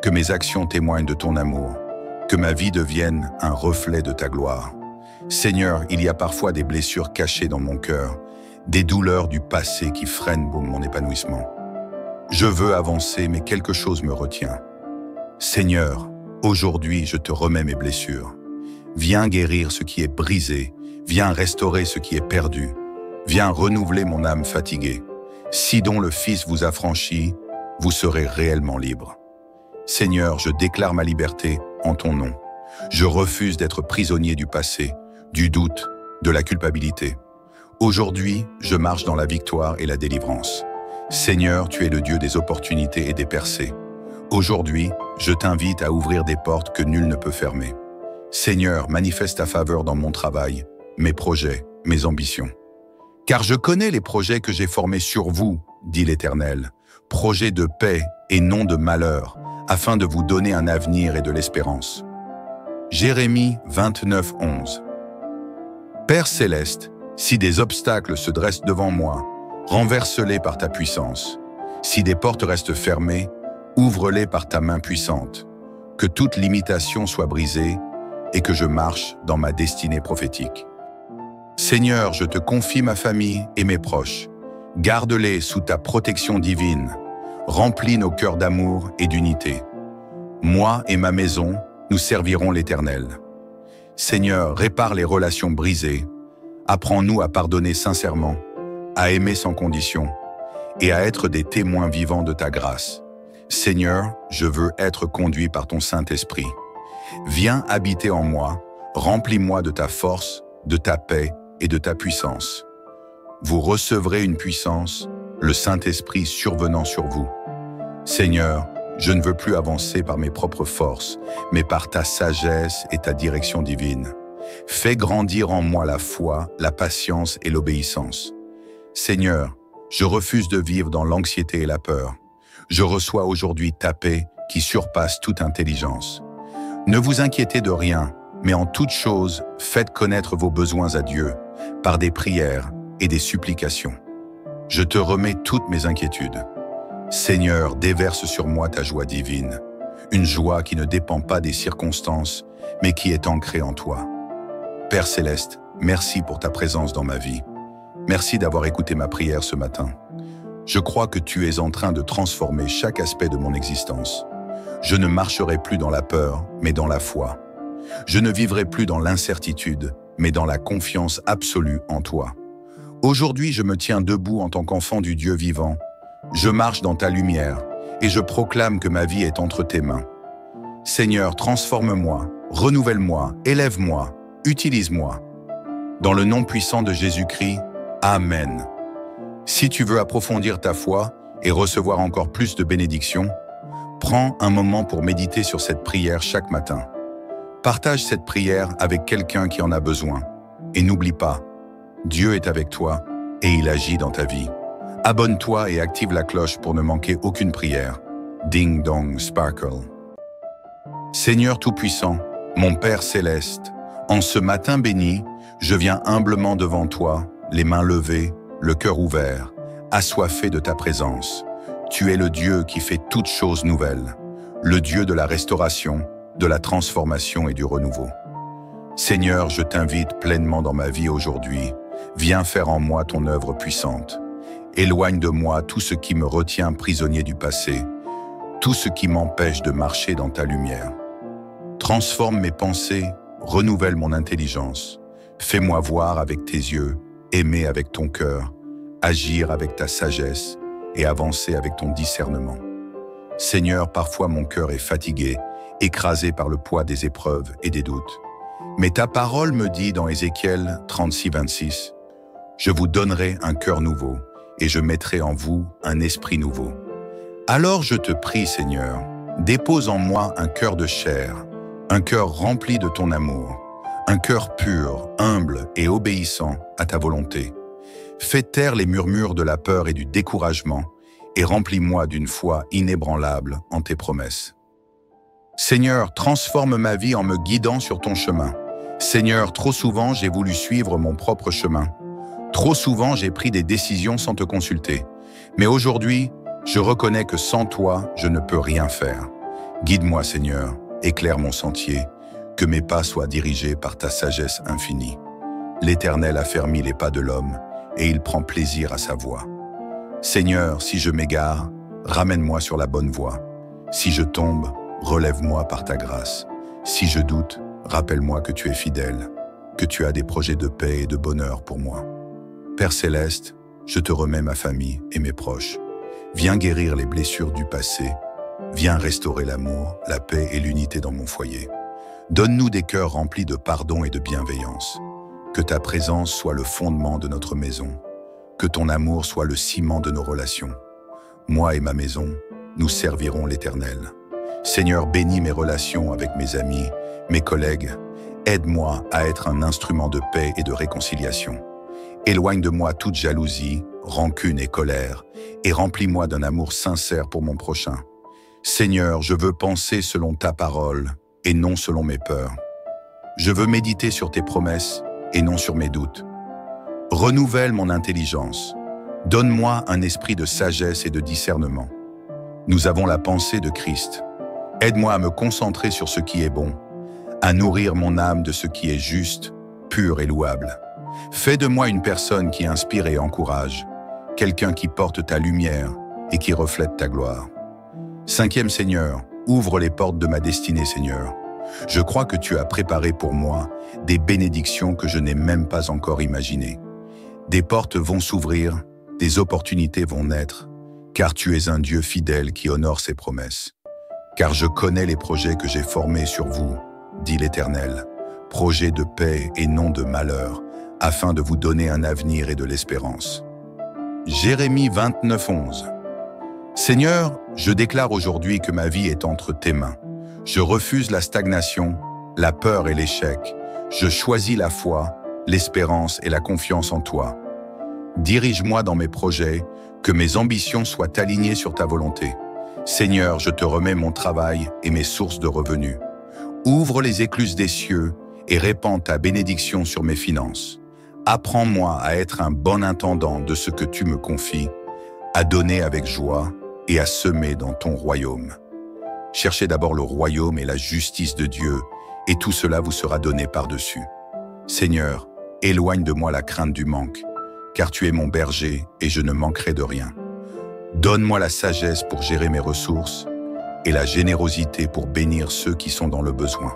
que mes actions témoignent de ton amour. Que ma vie devienne un reflet de ta gloire. Seigneur, il y a parfois des blessures cachées dans mon cœur, des douleurs du passé qui freinent mon épanouissement. Je veux avancer, mais quelque chose me retient. Seigneur, aujourd'hui je te remets mes blessures. Viens guérir ce qui est brisé, viens restaurer ce qui est perdu, viens renouveler mon âme fatiguée. Si dont le Fils vous a franchi, vous serez réellement libre. Seigneur, je déclare ma liberté en ton nom. Je refuse d'être prisonnier du passé, du doute, de la culpabilité. Aujourd'hui, je marche dans la victoire et la délivrance. Seigneur, tu es le Dieu des opportunités et des percées. Aujourd'hui, je t'invite à ouvrir des portes que nul ne peut fermer. Seigneur, manifeste ta faveur dans mon travail, mes projets, mes ambitions. Car je connais les projets que j'ai formés sur vous, dit l'Éternel, projets de paix et non de malheur, afin de vous donner un avenir et de l'espérance. Jérémie 29, 11. Père Céleste, si des obstacles se dressent devant moi, renverse-les par ta puissance. Si des portes restent fermées, ouvre-les par ta main puissante. Que toute limitation soit brisée et que je marche dans ma destinée prophétique. Seigneur, je te confie ma famille et mes proches. Garde-les sous ta protection divine. Remplis nos cœurs d'amour et d'unité. Moi et ma maison, nous servirons l'Éternel. Seigneur, répare les relations brisées. Apprends-nous à pardonner sincèrement, à aimer sans condition et à être des témoins vivants de ta grâce. Seigneur, je veux être conduit par ton Saint-Esprit. Viens habiter en moi, remplis-moi de ta force, de ta paix et de ta puissance. Vous recevrez une puissance, le Saint-Esprit survenant sur vous. Seigneur, je ne veux plus avancer par mes propres forces, mais par ta sagesse et ta direction divine. Fais grandir en moi la foi, la patience et l'obéissance. Seigneur, je refuse de vivre dans l'anxiété et la peur. Je reçois aujourd'hui ta paix qui surpasse toute intelligence. Ne vous inquiétez de rien, mais en toute chose, faites connaître vos besoins à Dieu par des prières et des supplications. Je te remets toutes mes inquiétudes. Seigneur, déverse sur moi ta joie divine, une joie qui ne dépend pas des circonstances, mais qui est ancrée en toi. Père Céleste, merci pour ta présence dans ma vie. Merci d'avoir écouté ma prière ce matin. Je crois que tu es en train de transformer chaque aspect de mon existence. Je ne marcherai plus dans la peur, mais dans la foi. Je ne vivrai plus dans l'incertitude, mais dans la confiance absolue en toi. Aujourd'hui, je me tiens debout en tant qu'enfant du Dieu vivant. Je marche dans ta lumière et je proclame que ma vie est entre tes mains. Seigneur, transforme-moi, renouvelle-moi, élève-moi, utilise-moi. Dans le nom puissant de Jésus-Christ, Amen. Si tu veux approfondir ta foi et recevoir encore plus de bénédictions, prends un moment pour méditer sur cette prière chaque matin. Partage cette prière avec quelqu'un qui en a besoin. Et n'oublie pas, Dieu est avec toi et il agit dans ta vie. Abonne-toi et active la cloche pour ne manquer aucune prière. Ding dong sparkle. Seigneur Tout-Puissant, mon Père Céleste, en ce matin béni, je viens humblement devant toi, les mains levées, le cœur ouvert, assoiffé de ta présence. Tu es le Dieu qui fait toutes choses nouvelles, le Dieu de la restauration, de la transformation et du renouveau. Seigneur, je t'invite pleinement dans ma vie aujourd'hui. Viens faire en moi ton œuvre puissante. Éloigne de moi tout ce qui me retient prisonnier du passé, tout ce qui m'empêche de marcher dans ta lumière. Transforme mes pensées, renouvelle mon intelligence. Fais-moi voir avec tes yeux, aimer avec ton cœur, agir avec ta sagesse et avancer avec ton discernement. Seigneur, parfois mon cœur est fatigué, écrasé par le poids des épreuves et des doutes. Mais ta parole me dit dans Ézéchiel 36, 26, « Je vous donnerai un cœur nouveau et je mettrai en vous un esprit nouveau. » Alors je te prie, Seigneur, dépose en moi un cœur de chair, un cœur rempli de ton amour, un cœur pur, humble et obéissant à ta volonté. Fais taire les murmures de la peur et du découragement et remplis-moi d'une foi inébranlable en tes promesses. Seigneur, transforme ma vie en me guidant sur ton chemin. Seigneur, trop souvent j'ai voulu suivre mon propre chemin. Trop souvent j'ai pris des décisions sans te consulter. Mais aujourd'hui, je reconnais que sans toi, je ne peux rien faire. Guide-moi, Seigneur, éclaire mon sentier, que mes pas soient dirigés par ta sagesse infinie. L'Éternel affermit les pas de l'homme, et il prend plaisir à sa voie. Seigneur, si je m'égare, ramène-moi sur la bonne voie. Si je tombe, relève-moi par ta grâce. Si je doute, rappelle-moi que tu es fidèle, que tu as des projets de paix et de bonheur pour moi. Père Céleste, je te remets ma famille et mes proches. Viens guérir les blessures du passé. Viens restaurer l'amour, la paix et l'unité dans mon foyer. Donne-nous des cœurs remplis de pardon et de bienveillance. Que ta présence soit le fondement de notre maison. Que ton amour soit le ciment de nos relations. Moi et ma maison, nous servirons l'Éternel. Seigneur, bénis mes relations avec mes amis, mes collègues. Aide-moi à être un instrument de paix et de réconciliation. Éloigne de moi toute jalousie, rancune et colère, et remplis-moi d'un amour sincère pour mon prochain. Seigneur, je veux penser selon ta parole et non selon mes peurs. Je veux méditer sur tes promesses et non sur mes doutes. Renouvelle mon intelligence. Donne-moi un esprit de sagesse et de discernement. Nous avons la pensée de Christ. Aide-moi à me concentrer sur ce qui est bon, à nourrir mon âme de ce qui est juste, pur et louable. Fais de moi une personne qui inspire et encourage, quelqu'un qui porte ta lumière et qui reflète ta gloire. Cinquième Seigneur, ouvre les portes de ma destinée, Seigneur. Je crois que tu as préparé pour moi des bénédictions que je n'ai même pas encore imaginées. Des portes vont s'ouvrir, des opportunités vont naître, car tu es un Dieu fidèle qui honore ses promesses. Car je connais les projets que j'ai formés sur vous, dit l'Éternel, projets de paix et non de malheur, afin de vous donner un avenir et de l'espérance. Jérémie 29, 11. Seigneur, je déclare aujourd'hui que ma vie est entre tes mains. Je refuse la stagnation, la peur et l'échec. Je choisis la foi, l'espérance et la confiance en toi. Dirige-moi dans mes projets, que mes ambitions soient alignées sur ta volonté. Seigneur, je te remets mon travail et mes sources de revenus. Ouvre les écluses des cieux et répands ta bénédiction sur mes finances. Apprends-moi à être un bon intendant de ce que tu me confies, à donner avec joie et à semer dans ton royaume. Cherchez d'abord le royaume et la justice de Dieu, et tout cela vous sera donné par-dessus. Seigneur, éloigne de moi la crainte du manque, car tu es mon berger et je ne manquerai de rien. Donne-moi la sagesse pour gérer mes ressources et la générosité pour bénir ceux qui sont dans le besoin.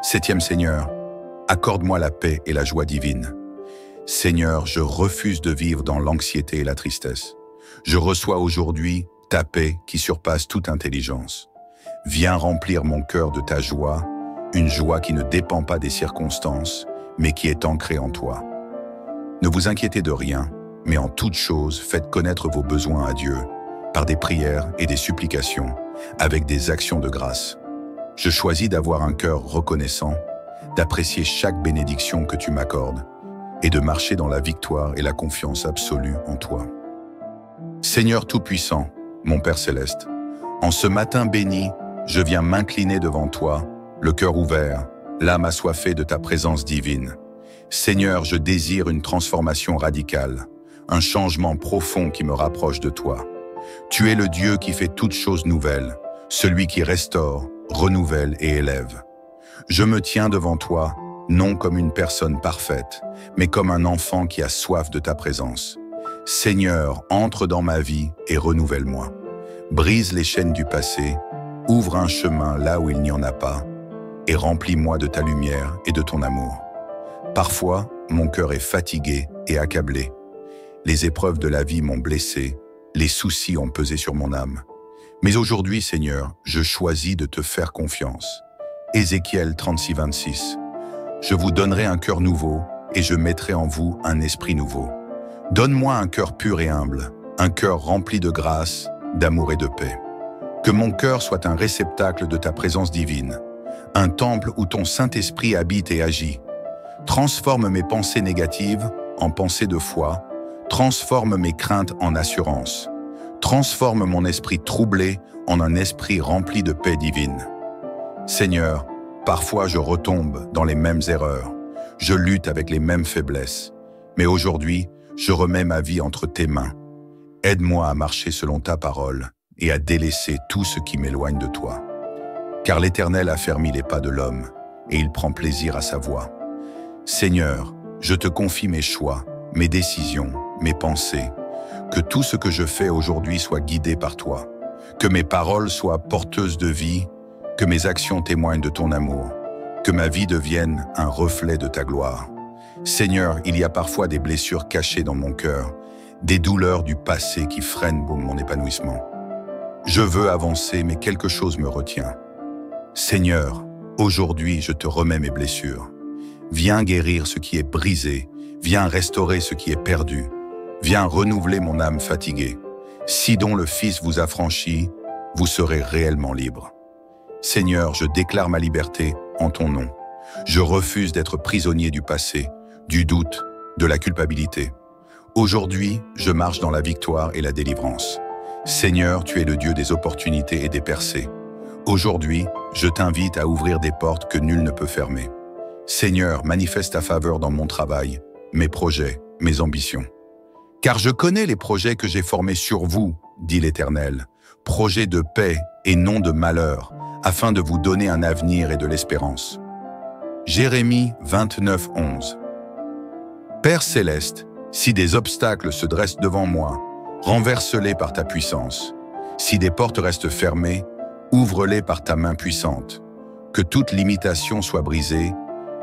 Septième Seigneur, accorde-moi la paix et la joie divine. Seigneur, je refuse de vivre dans l'anxiété et la tristesse. Je reçois aujourd'hui ta paix qui surpasse toute intelligence. Viens remplir mon cœur de ta joie, une joie qui ne dépend pas des circonstances, mais qui est ancrée en toi. Ne vous inquiétez de rien, mais en toute chose, faites connaître vos besoins à Dieu, par des prières et des supplications, avec des actions de grâce. Je choisis d'avoir un cœur reconnaissant, d'apprécier chaque bénédiction que tu m'accordes, et de marcher dans la victoire et la confiance absolue en toi. Seigneur Tout-Puissant, mon Père Céleste, en ce matin béni, je viens m'incliner devant toi, le cœur ouvert, l'âme assoiffée de ta présence divine. Seigneur, je désire une transformation radicale, un changement profond qui me rapproche de toi. Tu es le Dieu qui fait toutes choses nouvelles, celui qui restaure, renouvelle et élève. Je me tiens devant toi, non comme une personne parfaite, mais comme un enfant qui a soif de ta présence. Seigneur, entre dans ma vie et renouvelle-moi. Brise les chaînes du passé, ouvre un chemin là où il n'y en a pas, et remplis-moi de ta lumière et de ton amour. Parfois, mon cœur est fatigué et accablé. Les épreuves de la vie m'ont blessé, les soucis ont pesé sur mon âme. Mais aujourd'hui, Seigneur, je choisis de te faire confiance. Ézéchiel 36, 26. Je vous donnerai un cœur nouveau et je mettrai en vous un esprit nouveau. Donne-moi un cœur pur et humble, un cœur rempli de grâce, d'amour et de paix. Que mon cœur soit un réceptacle de ta présence divine, un temple où ton Saint-Esprit habite et agit. Transforme mes pensées négatives en pensées de foi, transforme mes craintes en assurance, transforme mon esprit troublé en un esprit rempli de paix divine. Seigneur, parfois je retombe dans les mêmes erreurs, je lutte avec les mêmes faiblesses, mais aujourd'hui, je remets ma vie entre tes mains. Aide-moi à marcher selon ta parole et à délaisser tout ce qui m'éloigne de toi. Car l'Éternel a fermi les pas de l'homme et il prend plaisir à sa voix. Seigneur, je te confie mes choix, mes décisions, mes pensées. Que tout ce que je fais aujourd'hui soit guidé par toi. Que mes paroles soient porteuses de vie, que mes actions témoignent de ton amour. Que ma vie devienne un reflet de ta gloire. Seigneur, il y a parfois des blessures cachées dans mon cœur, des douleurs du passé qui freinent mon épanouissement. Je veux avancer, mais quelque chose me retient. Seigneur, aujourd'hui, je te remets mes blessures. Viens guérir ce qui est brisé, viens restaurer ce qui est perdu, viens renouveler mon âme fatiguée. Si dont le Fils vous a franchi, vous serez réellement libre. Seigneur, je déclare ma liberté en ton nom. Je refuse d'être prisonnier du passé, du doute, de la culpabilité. Aujourd'hui, je marche dans la victoire et la délivrance. Seigneur, tu es le Dieu des opportunités et des percées. Aujourd'hui, je t'invite à ouvrir des portes que nul ne peut fermer. Seigneur, manifeste ta faveur dans mon travail, mes projets, mes ambitions. Car je connais les projets que j'ai formés sur vous, dit l'Éternel, projets de paix et non de malheur, afin de vous donner un avenir et de l'espérance. Jérémie 29, 11. Père Céleste, si des obstacles se dressent devant moi, renverse-les par ta puissance. Si des portes restent fermées, ouvre-les par ta main puissante. Que toute limitation soit brisée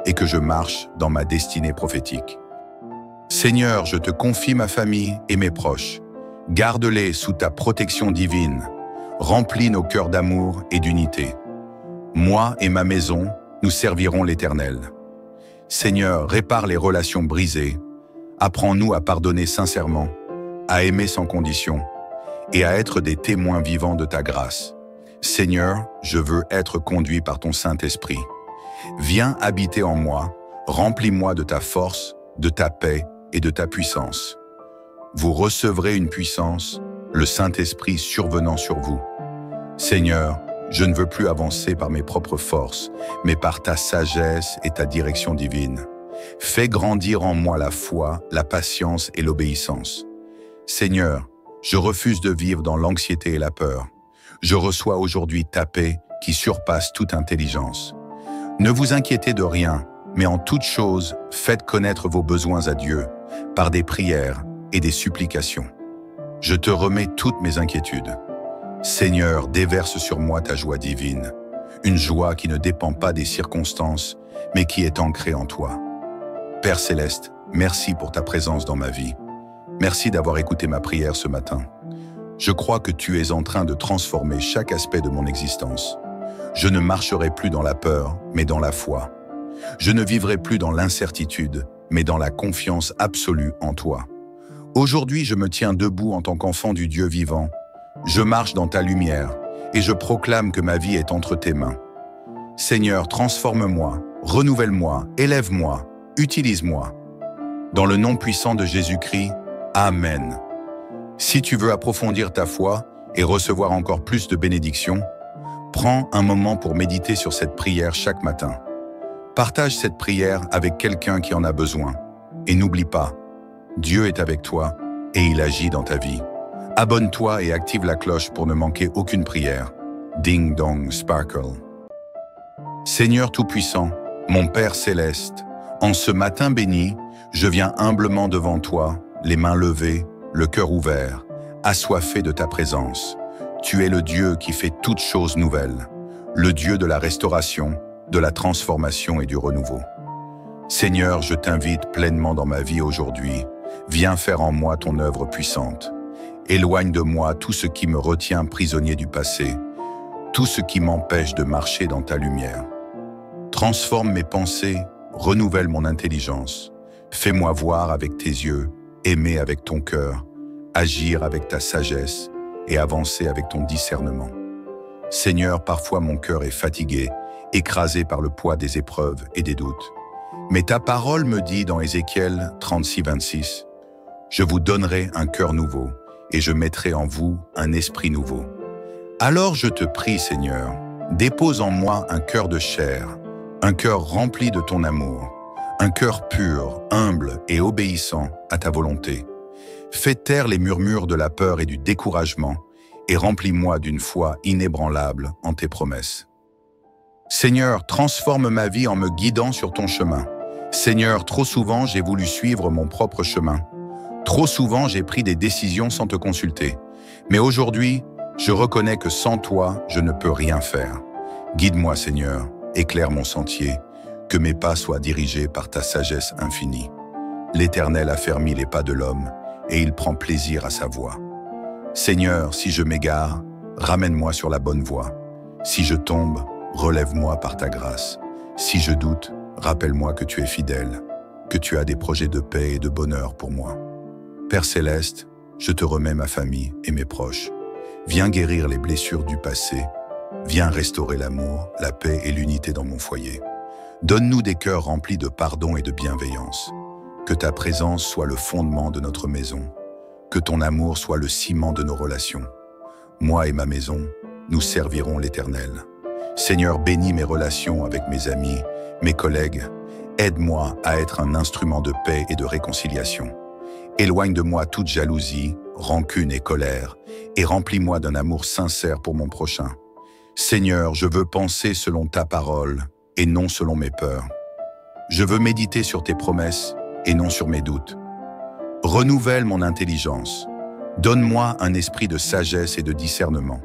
et que je marche dans ma destinée prophétique. Seigneur, je te confie ma famille et mes proches. Garde-les sous ta protection divine. Remplis nos cœurs d'amour et d'unité. Moi et ma maison, nous servirons l'Éternel. Seigneur, répare les relations brisées. Apprends-nous à pardonner sincèrement, à aimer sans condition et à être des témoins vivants de ta grâce. Seigneur, je veux être conduit par ton Saint-Esprit. Viens habiter en moi, remplis-moi de ta force, de ta paix et de ta puissance. Vous recevrez une puissance, le Saint-Esprit survenant sur vous. Seigneur, je ne veux plus avancer par mes propres forces, mais par ta sagesse et ta direction divine. Fais grandir en moi la foi, la patience et l'obéissance. Seigneur, je refuse de vivre dans l'anxiété et la peur. Je reçois aujourd'hui ta paix qui surpasse toute intelligence. Ne vous inquiétez de rien, mais en toute chose, faites connaître vos besoins à Dieu par des prières et des supplications. Je te remets toutes mes inquiétudes. Seigneur, déverse sur moi ta joie divine, une joie qui ne dépend pas des circonstances, mais qui est ancrée en toi. Père Céleste, merci pour ta présence dans ma vie. Merci d'avoir écouté ma prière ce matin. Je crois que tu es en train de transformer chaque aspect de mon existence. Je ne marcherai plus dans la peur, mais dans la foi. Je ne vivrai plus dans l'incertitude, mais dans la confiance absolue en toi. Aujourd'hui, je me tiens debout en tant qu'enfant du Dieu vivant. Je marche dans ta lumière et je proclame que ma vie est entre tes mains. Seigneur, transforme-moi, renouvelle-moi, élève-moi, utilise-moi. Dans le nom puissant de Jésus-Christ, Amen. Si tu veux approfondir ta foi et recevoir encore plus de bénédictions, prends un moment pour méditer sur cette prière chaque matin. Partage cette prière avec quelqu'un qui en a besoin. Et n'oublie pas, Dieu est avec toi et il agit dans ta vie. Abonne-toi et active la cloche pour ne manquer aucune prière. Ding dong sparkle. Seigneur Tout-Puissant, mon Père Céleste, en ce matin béni, je viens humblement devant toi, les mains levées, le cœur ouvert, assoiffé de ta présence. Tu es le Dieu qui fait toutes choses nouvelles, le Dieu de la restauration, de la transformation et du renouveau. Seigneur, je t'invite pleinement dans ma vie aujourd'hui. Viens faire en moi ton œuvre puissante. Éloigne de moi tout ce qui me retient prisonnier du passé, tout ce qui m'empêche de marcher dans ta lumière. Transforme mes pensées, renouvelle mon intelligence. Fais-moi voir avec tes yeux, aimer avec ton cœur, agir avec ta sagesse et avancer avec ton discernement. Seigneur, parfois mon cœur est fatigué, écrasé par le poids des épreuves et des doutes. Mais ta parole me dit dans Ézéchiel 36-26, « Je vous donnerai un cœur nouveau et je mettrai en vous un esprit nouveau. » Alors je te prie, Seigneur, dépose en moi un cœur de chair, un cœur rempli de ton amour, un cœur pur, humble et obéissant à ta volonté. Fais taire les murmures de la peur et du découragement et remplis-moi d'une foi inébranlable en tes promesses. Seigneur, transforme ma vie en me guidant sur ton chemin. Seigneur, trop souvent j'ai voulu suivre mon propre chemin. Trop souvent j'ai pris des décisions sans te consulter. Mais aujourd'hui, je reconnais que sans toi, je ne peux rien faire. Guide-moi, Seigneur, éclaire mon sentier, que mes pas soient dirigés par ta sagesse infinie. L'Éternel affermit les pas de l'homme, et il prend plaisir à sa voie. Seigneur, si je m'égare, ramène-moi sur la bonne voie. Si je tombe, relève-moi par ta grâce. Si je doute, rappelle-moi que tu es fidèle, que tu as des projets de paix et de bonheur pour moi. Père Céleste, je te remets ma famille et mes proches. Viens guérir les blessures du passé. Viens restaurer l'amour, la paix et l'unité dans mon foyer. Donne-nous des cœurs remplis de pardon et de bienveillance. Que ta présence soit le fondement de notre maison. Que ton amour soit le ciment de nos relations. Moi et ma maison, nous servirons l'Éternel. Seigneur, bénis mes relations avec mes amis, mes collègues. Aide-moi à être un instrument de paix et de réconciliation. Éloigne de moi toute jalousie, rancune et colère, et remplis-moi d'un amour sincère pour mon prochain. Seigneur, je veux penser selon ta parole et non selon mes peurs. Je veux méditer sur tes promesses et non sur mes doutes. Renouvelle mon intelligence. Donne-moi un esprit de sagesse et de discernement.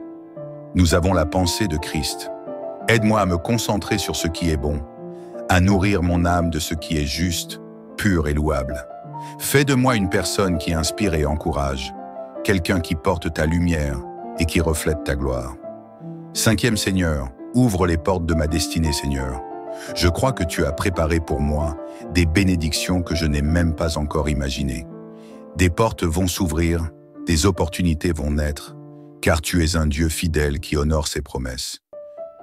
Nous avons la pensée de Christ. Aide-moi à me concentrer sur ce qui est bon, à nourrir mon âme de ce qui est juste, pur et louable. Fais de moi une personne qui inspire et encourage, quelqu'un qui porte ta lumière et qui reflète ta gloire. Cinquième Seigneur, ouvre les portes de ma destinée, Seigneur. Je crois que tu as préparé pour moi des bénédictions que je n'ai même pas encore imaginées. Des portes vont s'ouvrir, des opportunités vont naître, car tu es un Dieu fidèle qui honore ses promesses.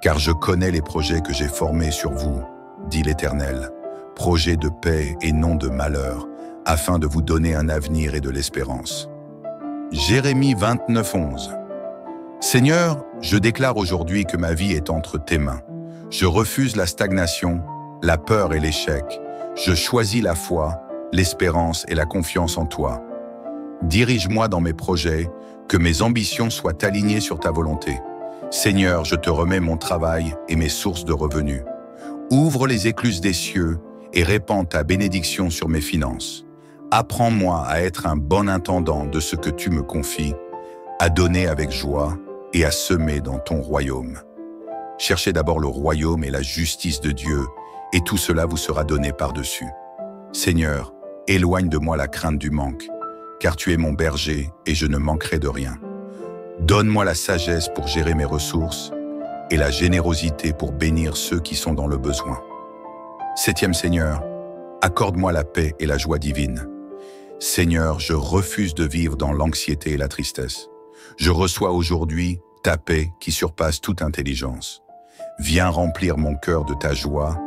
Car je connais les projets que j'ai formés sur vous, dit l'Éternel, projets de paix et non de malheur, afin de vous donner un avenir et de l'espérance. Jérémie 29:11. Seigneur, je déclare aujourd'hui que ma vie est entre tes mains. Je refuse la stagnation, la peur et l'échec. Je choisis la foi, l'espérance et la confiance en toi. Dirige-moi dans mes projets, que mes ambitions soient alignées sur ta volonté. Seigneur, je te remets mon travail et mes sources de revenus. Ouvre les écluses des cieux et répands ta bénédiction sur mes finances. Apprends-moi à être un bon intendant de ce que tu me confies, à donner avec joie et à semer dans ton royaume. Cherchez d'abord le royaume et la justice de Dieu, et tout cela vous sera donné par-dessus. Seigneur, éloigne de moi la crainte du manque, car tu es mon berger et je ne manquerai de rien. Donne-moi la sagesse pour gérer mes ressources et la générosité pour bénir ceux qui sont dans le besoin. Septième Seigneur, accorde-moi la paix et la joie divine. Seigneur, je refuse de vivre dans l'anxiété et la tristesse. Je reçois aujourd'hui ta paix qui surpasse toute intelligence. Viens remplir mon cœur de ta joie,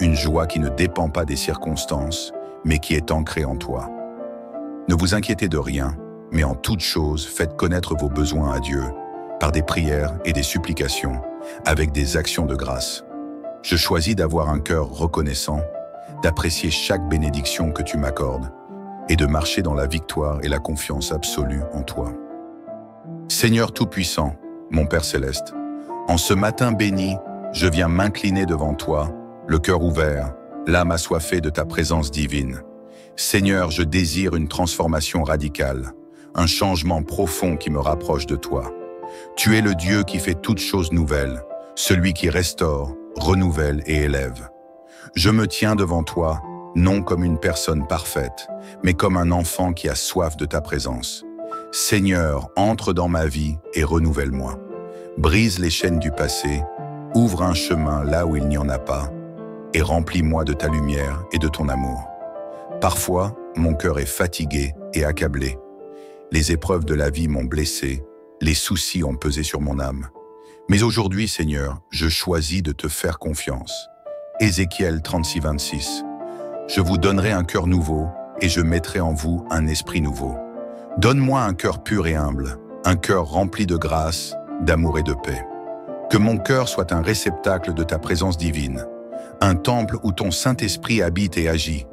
une joie qui ne dépend pas des circonstances, mais qui est ancrée en toi. Ne vous inquiétez de rien, mais en toute chose, faites connaître vos besoins à Dieu, par des prières et des supplications, avec des actions de grâce. Je choisis d'avoir un cœur reconnaissant, d'apprécier chaque bénédiction que tu m'accordes, et de marcher dans la victoire et la confiance absolue en toi. Seigneur Tout-Puissant, mon Père Céleste, en ce matin béni, je viens m'incliner devant toi, le cœur ouvert, l'âme assoiffée de ta présence divine. Seigneur, je désire une transformation radicale, un changement profond qui me rapproche de toi. Tu es le Dieu qui fait toutes choses nouvelles, celui qui restaure, renouvelle et élève. Je me tiens devant toi, non comme une personne parfaite, mais comme un enfant qui a soif de ta présence. Seigneur, entre dans ma vie et renouvelle-moi. Brise les chaînes du passé, ouvre un chemin là où il n'y en a pas, et remplis-moi de ta lumière et de ton amour. Parfois, mon cœur est fatigué et accablé. Les épreuves de la vie m'ont blessé, les soucis ont pesé sur mon âme. Mais aujourd'hui, Seigneur, je choisis de te faire confiance. Ézéchiel 36, 26. Je vous donnerai un cœur nouveau et je mettrai en vous un esprit nouveau. Donne-moi un cœur pur et humble, un cœur rempli de grâce, d'amour et de paix. Que mon cœur soit un réceptacle de ta présence divine, un temple où ton Saint-Esprit habite et agit.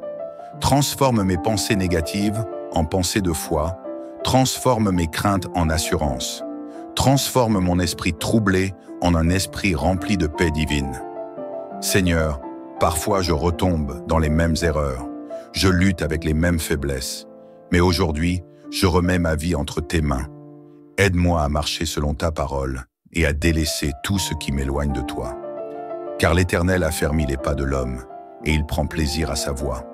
Transforme mes pensées négatives en pensées de foi, transforme mes craintes en assurance. Transforme mon esprit troublé en un esprit rempli de paix divine. Seigneur, parfois je retombe dans les mêmes erreurs, je lutte avec les mêmes faiblesses, mais aujourd'hui, je remets ma vie entre tes mains. Aide-moi à marcher selon ta parole et à délaisser tout ce qui m'éloigne de toi. Car l'Éternel a fermi les pas de l'homme et il prend plaisir à sa voie.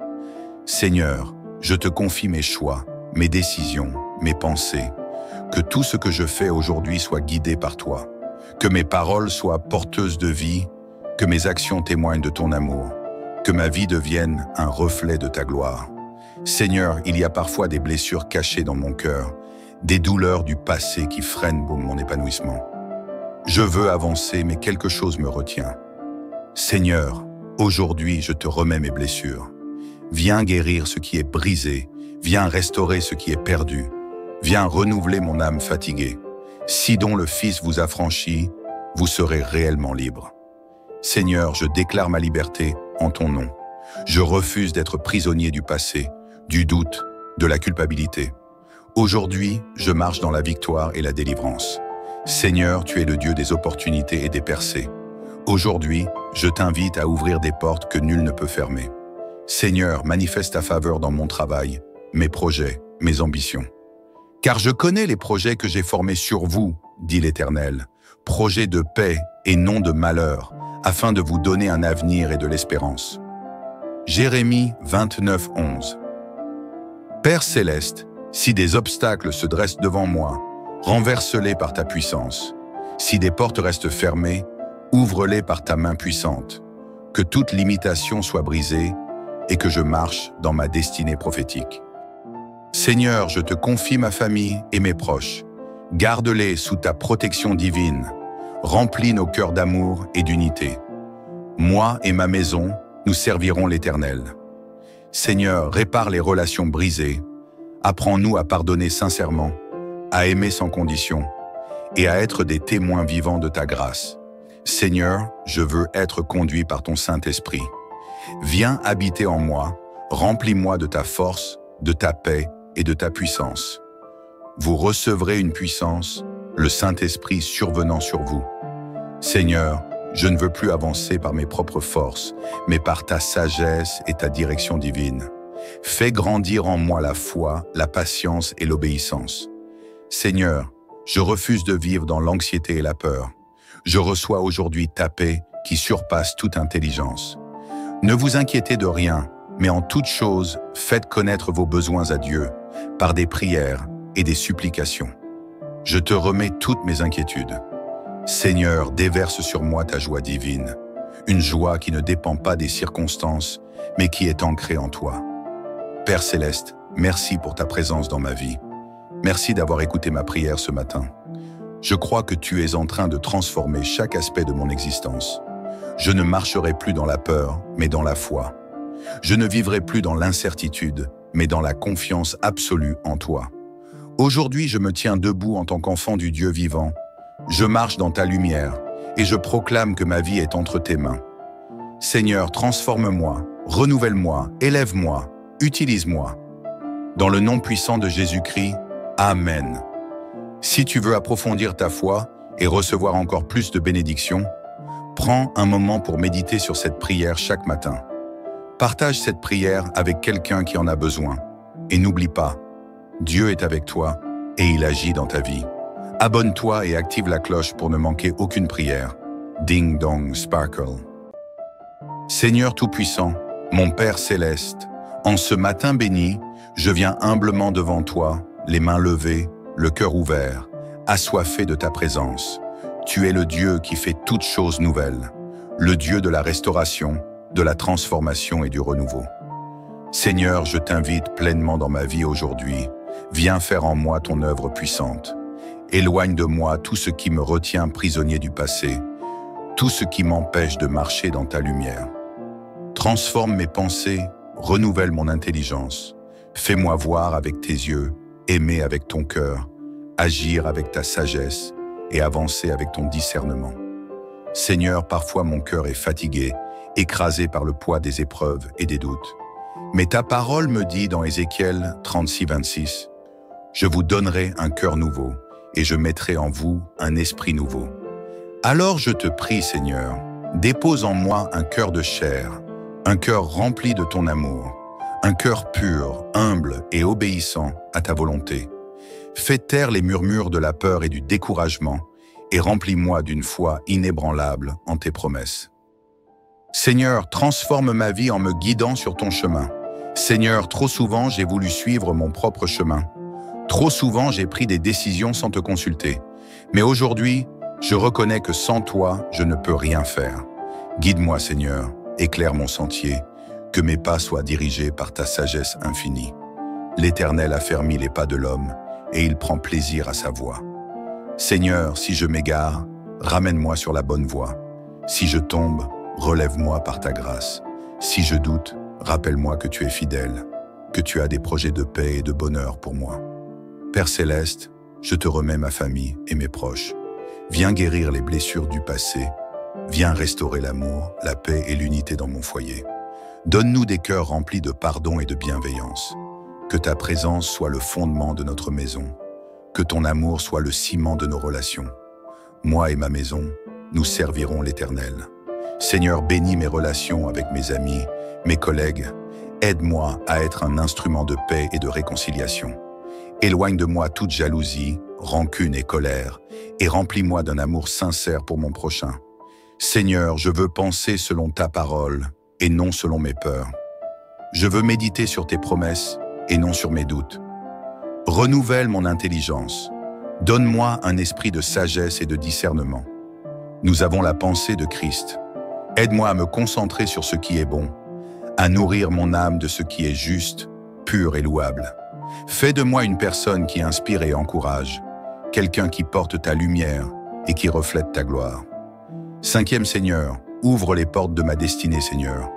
Seigneur, je te confie mes choix, mes décisions, mes pensées. Que tout ce que je fais aujourd'hui soit guidé par toi. Que mes paroles soient porteuses de vie, que mes actions témoignent de ton amour. Que ma vie devienne un reflet de ta gloire. Seigneur, il y a parfois des blessures cachées dans mon cœur, des douleurs du passé qui freinent mon épanouissement. Je veux avancer, mais quelque chose me retient. Seigneur, aujourd'hui je te remets mes blessures. Viens guérir ce qui est brisé, viens restaurer ce qui est perdu, viens renouveler mon âme fatiguée. Si dont le Fils vous a franchi, vous serez réellement libre. Seigneur, je déclare ma liberté en ton nom. Je refuse d'être prisonnier du passé, du doute, de la culpabilité. Aujourd'hui, je marche dans la victoire et la délivrance. Seigneur, tu es le Dieu des opportunités et des percées. Aujourd'hui, je t'invite à ouvrir des portes que nul ne peut fermer. Seigneur, manifeste ta faveur dans mon travail, mes projets, mes ambitions. Car je connais les projets que j'ai formés sur vous, dit l'Éternel, projets de paix et non de malheur, afin de vous donner un avenir et de l'espérance. Jérémie 29, 11. Père Céleste, si des obstacles se dressent devant moi, renverse-les par ta puissance. Si des portes restent fermées, ouvre-les par ta main puissante. Que toute limitation soit brisée et que je marche dans ma destinée prophétique. Seigneur, je te confie ma famille et mes proches. Garde-les sous ta protection divine. Remplis nos cœurs d'amour et d'unité. Moi et ma maison, nous servirons l'Éternel. Seigneur, répare les relations brisées. Apprends-nous à pardonner sincèrement, à aimer sans condition et à être des témoins vivants de ta grâce. Seigneur, je veux être conduit par ton Saint-Esprit. Viens habiter en moi, remplis-moi de ta force, de ta paix et de ta puissance. Vous recevrez une puissance, le Saint-Esprit survenant sur vous. Seigneur, je ne veux plus avancer par mes propres forces, mais par ta sagesse et ta direction divine. Fais grandir en moi la foi, la patience et l'obéissance. Seigneur, je refuse de vivre dans l'anxiété et la peur. Je reçois aujourd'hui ta paix qui surpasse toute intelligence. Ne vous inquiétez de rien, mais en toute chose, faites connaître vos besoins à Dieu par des prières et des supplications. Je te remets toutes mes inquiétudes. Seigneur, déverse sur moi ta joie divine, une joie qui ne dépend pas des circonstances, mais qui est ancrée en toi. Père Céleste, merci pour ta présence dans ma vie. Merci d'avoir écouté ma prière ce matin. Je crois que tu es en train de transformer chaque aspect de mon existence. Je ne marcherai plus dans la peur, mais dans la foi. Je ne vivrai plus dans l'incertitude, mais dans la confiance absolue en toi. Aujourd'hui, je me tiens debout en tant qu'enfant du Dieu vivant. Je marche dans ta lumière et je proclame que ma vie est entre tes mains. Seigneur, transforme-moi, renouvelle-moi, élève-moi, utilise-moi. Dans le nom puissant de Jésus-Christ, Amen. Si tu veux approfondir ta foi et recevoir encore plus de bénédictions, prends un moment pour méditer sur cette prière chaque matin. Partage cette prière avec quelqu'un qui en a besoin. Et n'oublie pas, Dieu est avec toi et il agit dans ta vie. Abonne-toi et active la cloche pour ne manquer aucune prière. Ding dong sparkle. Seigneur Tout-Puissant, mon Père Céleste, en ce matin béni, je viens humblement devant toi, les mains levées, le cœur ouvert, assoiffé de ta présence. Tu es le Dieu qui fait toutes choses nouvelles, le Dieu de la restauration, de la transformation et du renouveau. Seigneur, je t'invite pleinement dans ma vie aujourd'hui. Viens faire en moi ton œuvre puissante. Éloigne de moi tout ce qui me retient prisonnier du passé, tout ce qui m'empêche de marcher dans ta lumière. Transforme mes pensées, renouvelle mon intelligence. Fais-moi voir avec tes yeux, aimer avec ton cœur, agir avec ta sagesse et avancer avec ton discernement. Seigneur, parfois mon cœur est fatigué, écrasé par le poids des épreuves et des doutes. Mais ta parole me dit dans Ézéchiel 36, 26, « Je vous donnerai un cœur nouveau et je mettrai en vous un esprit nouveau. » Alors je te prie, Seigneur, dépose en moi un cœur de chair, un cœur rempli de ton amour, un cœur pur, humble et obéissant à ta volonté. Fais taire les murmures de la peur et du découragement et remplis-moi d'une foi inébranlable en tes promesses. Seigneur, transforme ma vie en me guidant sur ton chemin. Seigneur, trop souvent j'ai voulu suivre mon propre chemin. Trop souvent j'ai pris des décisions sans te consulter. Mais aujourd'hui, je reconnais que sans toi, je ne peux rien faire. Guide-moi, Seigneur, éclaire mon sentier, que mes pas soient dirigés par ta sagesse infinie. L'Éternel affermit les pas de l'homme, et il prend plaisir à sa voie. Seigneur, si je m'égare, ramène-moi sur la bonne voie. Si je tombe, relève-moi par ta grâce. Si je doute, rappelle-moi que tu es fidèle, que tu as des projets de paix et de bonheur pour moi. Père Céleste, je te remets ma famille et mes proches. Viens guérir les blessures du passé. Viens restaurer l'amour, la paix et l'unité dans mon foyer. Donne-nous des cœurs remplis de pardon et de bienveillance. Que ta présence soit le fondement de notre maison. Que ton amour soit le ciment de nos relations. Moi et ma maison, nous servirons l'Éternel. Seigneur, bénis mes relations avec mes amis, mes collègues. Aide-moi à être un instrument de paix et de réconciliation. Éloigne de moi toute jalousie, rancune et colère, et remplis-moi d'un amour sincère pour mon prochain. Seigneur, je veux penser selon ta parole et non selon mes peurs. Je veux méditer sur tes promesses et non sur mes doutes. Renouvelle mon intelligence. Donne-moi un esprit de sagesse et de discernement. Nous avons la pensée de Christ. Aide-moi à me concentrer sur ce qui est bon, à nourrir mon âme de ce qui est juste, pur et louable. Fais de moi une personne qui inspire et encourage, quelqu'un qui porte ta lumière et qui reflète ta gloire. Cinquième Seigneur, ouvre les portes de ma destinée, Seigneur.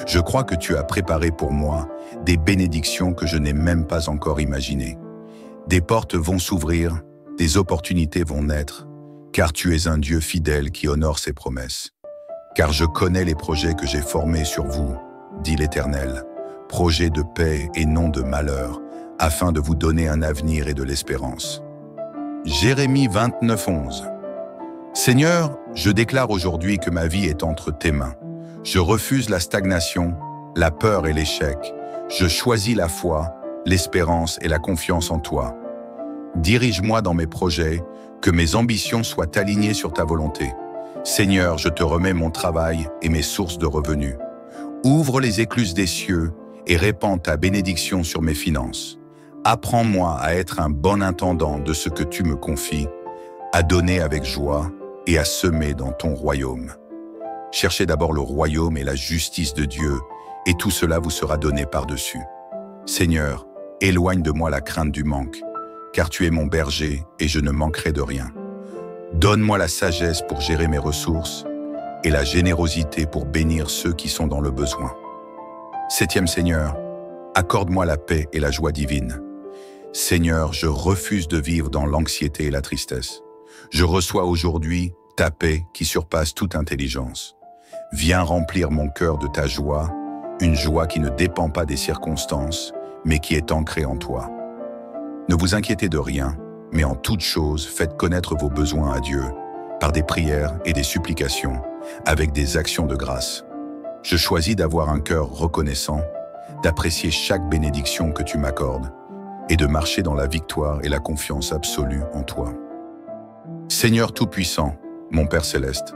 Je crois que tu as préparé pour moi des bénédictions que je n'ai même pas encore imaginées. Des portes vont s'ouvrir, des opportunités vont naître, car tu es un Dieu fidèle qui honore ses promesses. Car je connais les projets que j'ai formés sur vous, dit l'Éternel, projets de paix et non de malheur, afin de vous donner un avenir et de l'espérance. Jérémie 29, 11. Seigneur, je déclare aujourd'hui que ma vie est entre tes mains. Je refuse la stagnation, la peur et l'échec. Je choisis la foi, l'espérance et la confiance en toi. Dirige-moi dans mes projets, que mes ambitions soient alignées sur ta volonté. Seigneur, je te remets mon travail et mes sources de revenus. Ouvre les écluses des cieux et répands ta bénédiction sur mes finances. Apprends-moi à être un bon intendant de ce que tu me confies, à donner avec joie et à semer dans ton royaume. Cherchez d'abord le royaume et la justice de Dieu, et tout cela vous sera donné par-dessus. Seigneur, éloigne de moi la crainte du manque, car tu es mon berger et je ne manquerai de rien. Donne-moi la sagesse pour gérer mes ressources et la générosité pour bénir ceux qui sont dans le besoin. Septième Seigneur, accorde-moi la paix et la joie divine. Seigneur, je refuse de vivre dans l'anxiété et la tristesse. Je reçois aujourd'hui ta paix qui surpasse toute intelligence. Viens remplir mon cœur de ta joie, une joie qui ne dépend pas des circonstances, mais qui est ancrée en toi. Ne vous inquiétez de rien, mais en toute chose, faites connaître vos besoins à Dieu, par des prières et des supplications, avec des actions de grâce. Je choisis d'avoir un cœur reconnaissant, d'apprécier chaque bénédiction que tu m'accordes, et de marcher dans la victoire et la confiance absolue en toi. Seigneur Tout-Puissant, mon Père Céleste,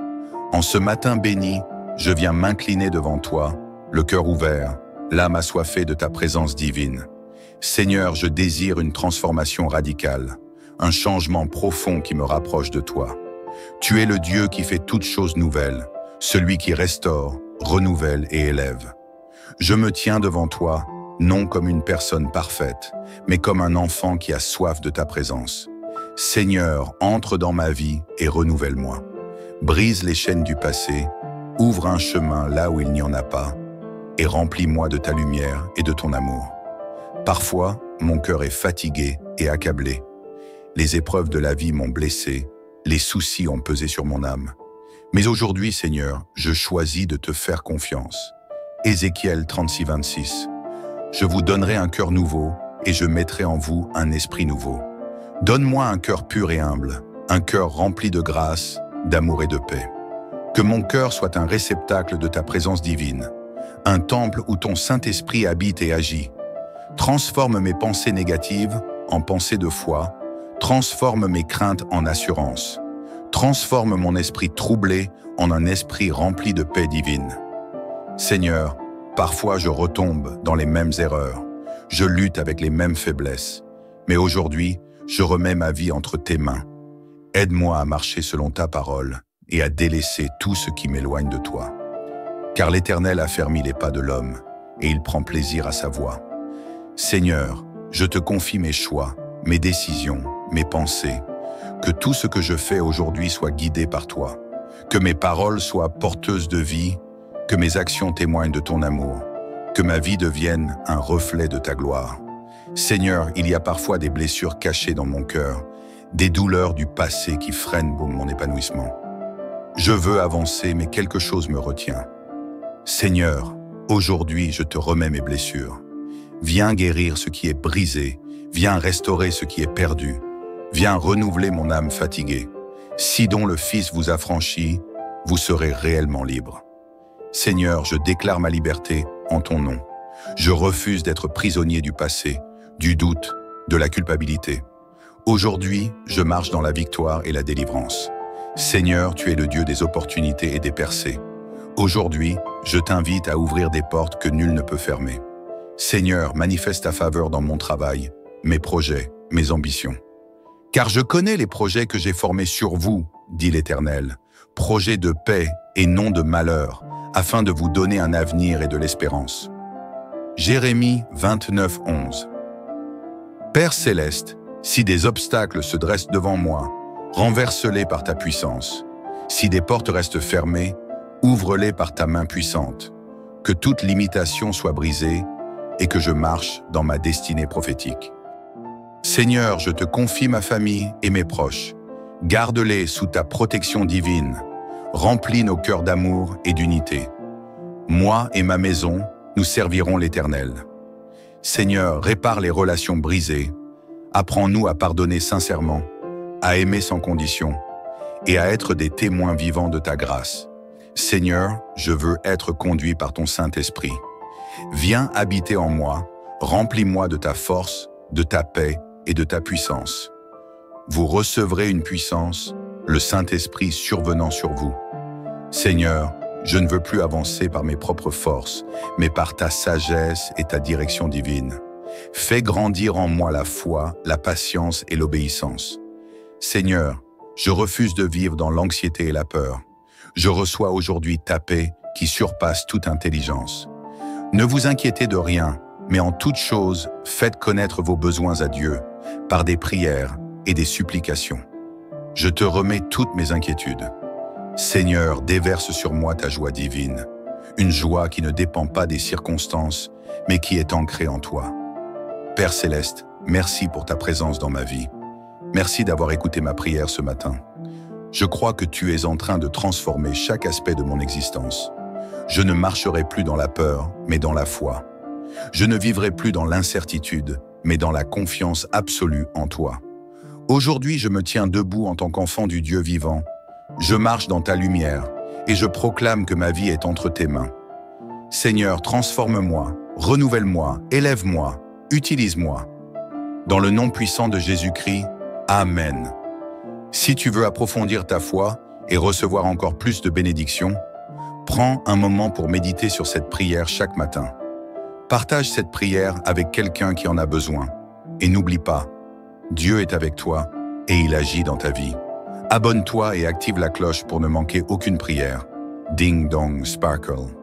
en ce matin béni, je viens m'incliner devant toi, le cœur ouvert, l'âme assoiffée de ta présence divine. Seigneur, je désire une transformation radicale, un changement profond qui me rapproche de toi. Tu es le Dieu qui fait toutes choses nouvelles, celui qui restaure, renouvelle et élève. Je me tiens devant toi, non comme une personne parfaite, mais comme un enfant qui a soif de ta présence. Seigneur, entre dans ma vie et renouvelle-moi. Brise les chaînes du passé, ouvre un chemin là où il n'y en a pas, et remplis-moi de ta lumière et de ton amour. Parfois, mon cœur est fatigué et accablé. Les épreuves de la vie m'ont blessé, les soucis ont pesé sur mon âme. Mais aujourd'hui, Seigneur, je choisis de te faire confiance. Ézéchiel 36, 26. Je vous donnerai un cœur nouveau et je mettrai en vous un esprit nouveau. Donne-moi un cœur pur et humble, un cœur rempli de grâce, d'amour et de paix. Que mon cœur soit un réceptacle de ta présence divine, un temple où ton Saint-Esprit habite et agit. Transforme mes pensées négatives en pensées de foi, transforme mes craintes en assurance, transforme mon esprit troublé en un esprit rempli de paix divine. Seigneur, parfois je retombe dans les mêmes erreurs, je lutte avec les mêmes faiblesses, mais aujourd'hui, je remets ma vie entre tes mains. Aide-moi à marcher selon ta parole et à délaisser tout ce qui m'éloigne de toi. Car l'Éternel a fermi les pas de l'homme et il prend plaisir à sa voix. Seigneur, je te confie mes choix, mes décisions, mes pensées. Que tout ce que je fais aujourd'hui soit guidé par toi. Que mes paroles soient porteuses de vie, que mes actions témoignent de ton amour. Que ma vie devienne un reflet de ta gloire. Seigneur, il y a parfois des blessures cachées dans mon cœur, des douleurs du passé qui freinent mon épanouissement. Je veux avancer, mais quelque chose me retient. Seigneur, aujourd'hui je te remets mes blessures. Viens guérir ce qui est brisé, viens restaurer ce qui est perdu, viens renouveler mon âme fatiguée. Si dont le Fils vous affranchit, vous serez réellement libre. Seigneur, je déclare ma liberté en ton nom. Je refuse d'être prisonnier du passé, du doute, de la culpabilité. Aujourd'hui, je marche dans la victoire et la délivrance. Seigneur, tu es le Dieu des opportunités et des percées. Aujourd'hui, je t'invite à ouvrir des portes que nul ne peut fermer. Seigneur, manifeste ta faveur dans mon travail, mes projets, mes ambitions. Car je connais les projets que j'ai formés sur vous, dit l'Éternel, projets de paix et non de malheur, afin de vous donner un avenir et de l'espérance. Jérémie 29, 11. Père céleste, si des obstacles se dressent devant moi, renverse-les par ta puissance. Si des portes restent fermées, ouvre-les par ta main puissante. Que toute limitation soit brisée et que je marche dans ma destinée prophétique. Seigneur, je te confie ma famille et mes proches. Garde-les sous ta protection divine. Remplis nos cœurs d'amour et d'unité. Moi et ma maison, nous servirons l'Éternel. Seigneur, répare les relations brisées. Apprends-nous à pardonner sincèrement, à aimer sans condition et à être des témoins vivants de ta grâce. Seigneur, je veux être conduit par ton Saint-Esprit. Viens habiter en moi, remplis-moi de ta force, de ta paix et de ta puissance. Vous recevrez une puissance, le Saint-Esprit survenant sur vous. Seigneur, je ne veux plus avancer par mes propres forces, mais par ta sagesse et ta direction divine. Fais grandir en moi la foi, la patience et l'obéissance. Seigneur, je refuse de vivre dans l'anxiété et la peur. Je reçois aujourd'hui ta paix qui surpasse toute intelligence. Ne vous inquiétez de rien, mais en toute chose, faites connaître vos besoins à Dieu par des prières et des supplications. Je te remets toutes mes inquiétudes. Seigneur, déverse sur moi ta joie divine, une joie qui ne dépend pas des circonstances, mais qui est ancrée en toi. Père Céleste, merci pour ta présence dans ma vie. Merci d'avoir écouté ma prière ce matin. Je crois que tu es en train de transformer chaque aspect de mon existence. Je ne marcherai plus dans la peur, mais dans la foi. Je ne vivrai plus dans l'incertitude, mais dans la confiance absolue en toi. Aujourd'hui, je me tiens debout en tant qu'enfant du Dieu vivant. Je marche dans ta lumière et je proclame que ma vie est entre tes mains. Seigneur, transforme-moi, renouvelle-moi, élève-moi, utilise-moi. Dans le nom puissant de Jésus-Christ, Amen. Si tu veux approfondir ta foi et recevoir encore plus de bénédictions, prends un moment pour méditer sur cette prière chaque matin. Partage cette prière avec quelqu'un qui en a besoin. Et n'oublie pas, Dieu est avec toi et il agit dans ta vie. Abonne-toi et active la cloche pour ne manquer aucune prière. Ding Dong Sparkle.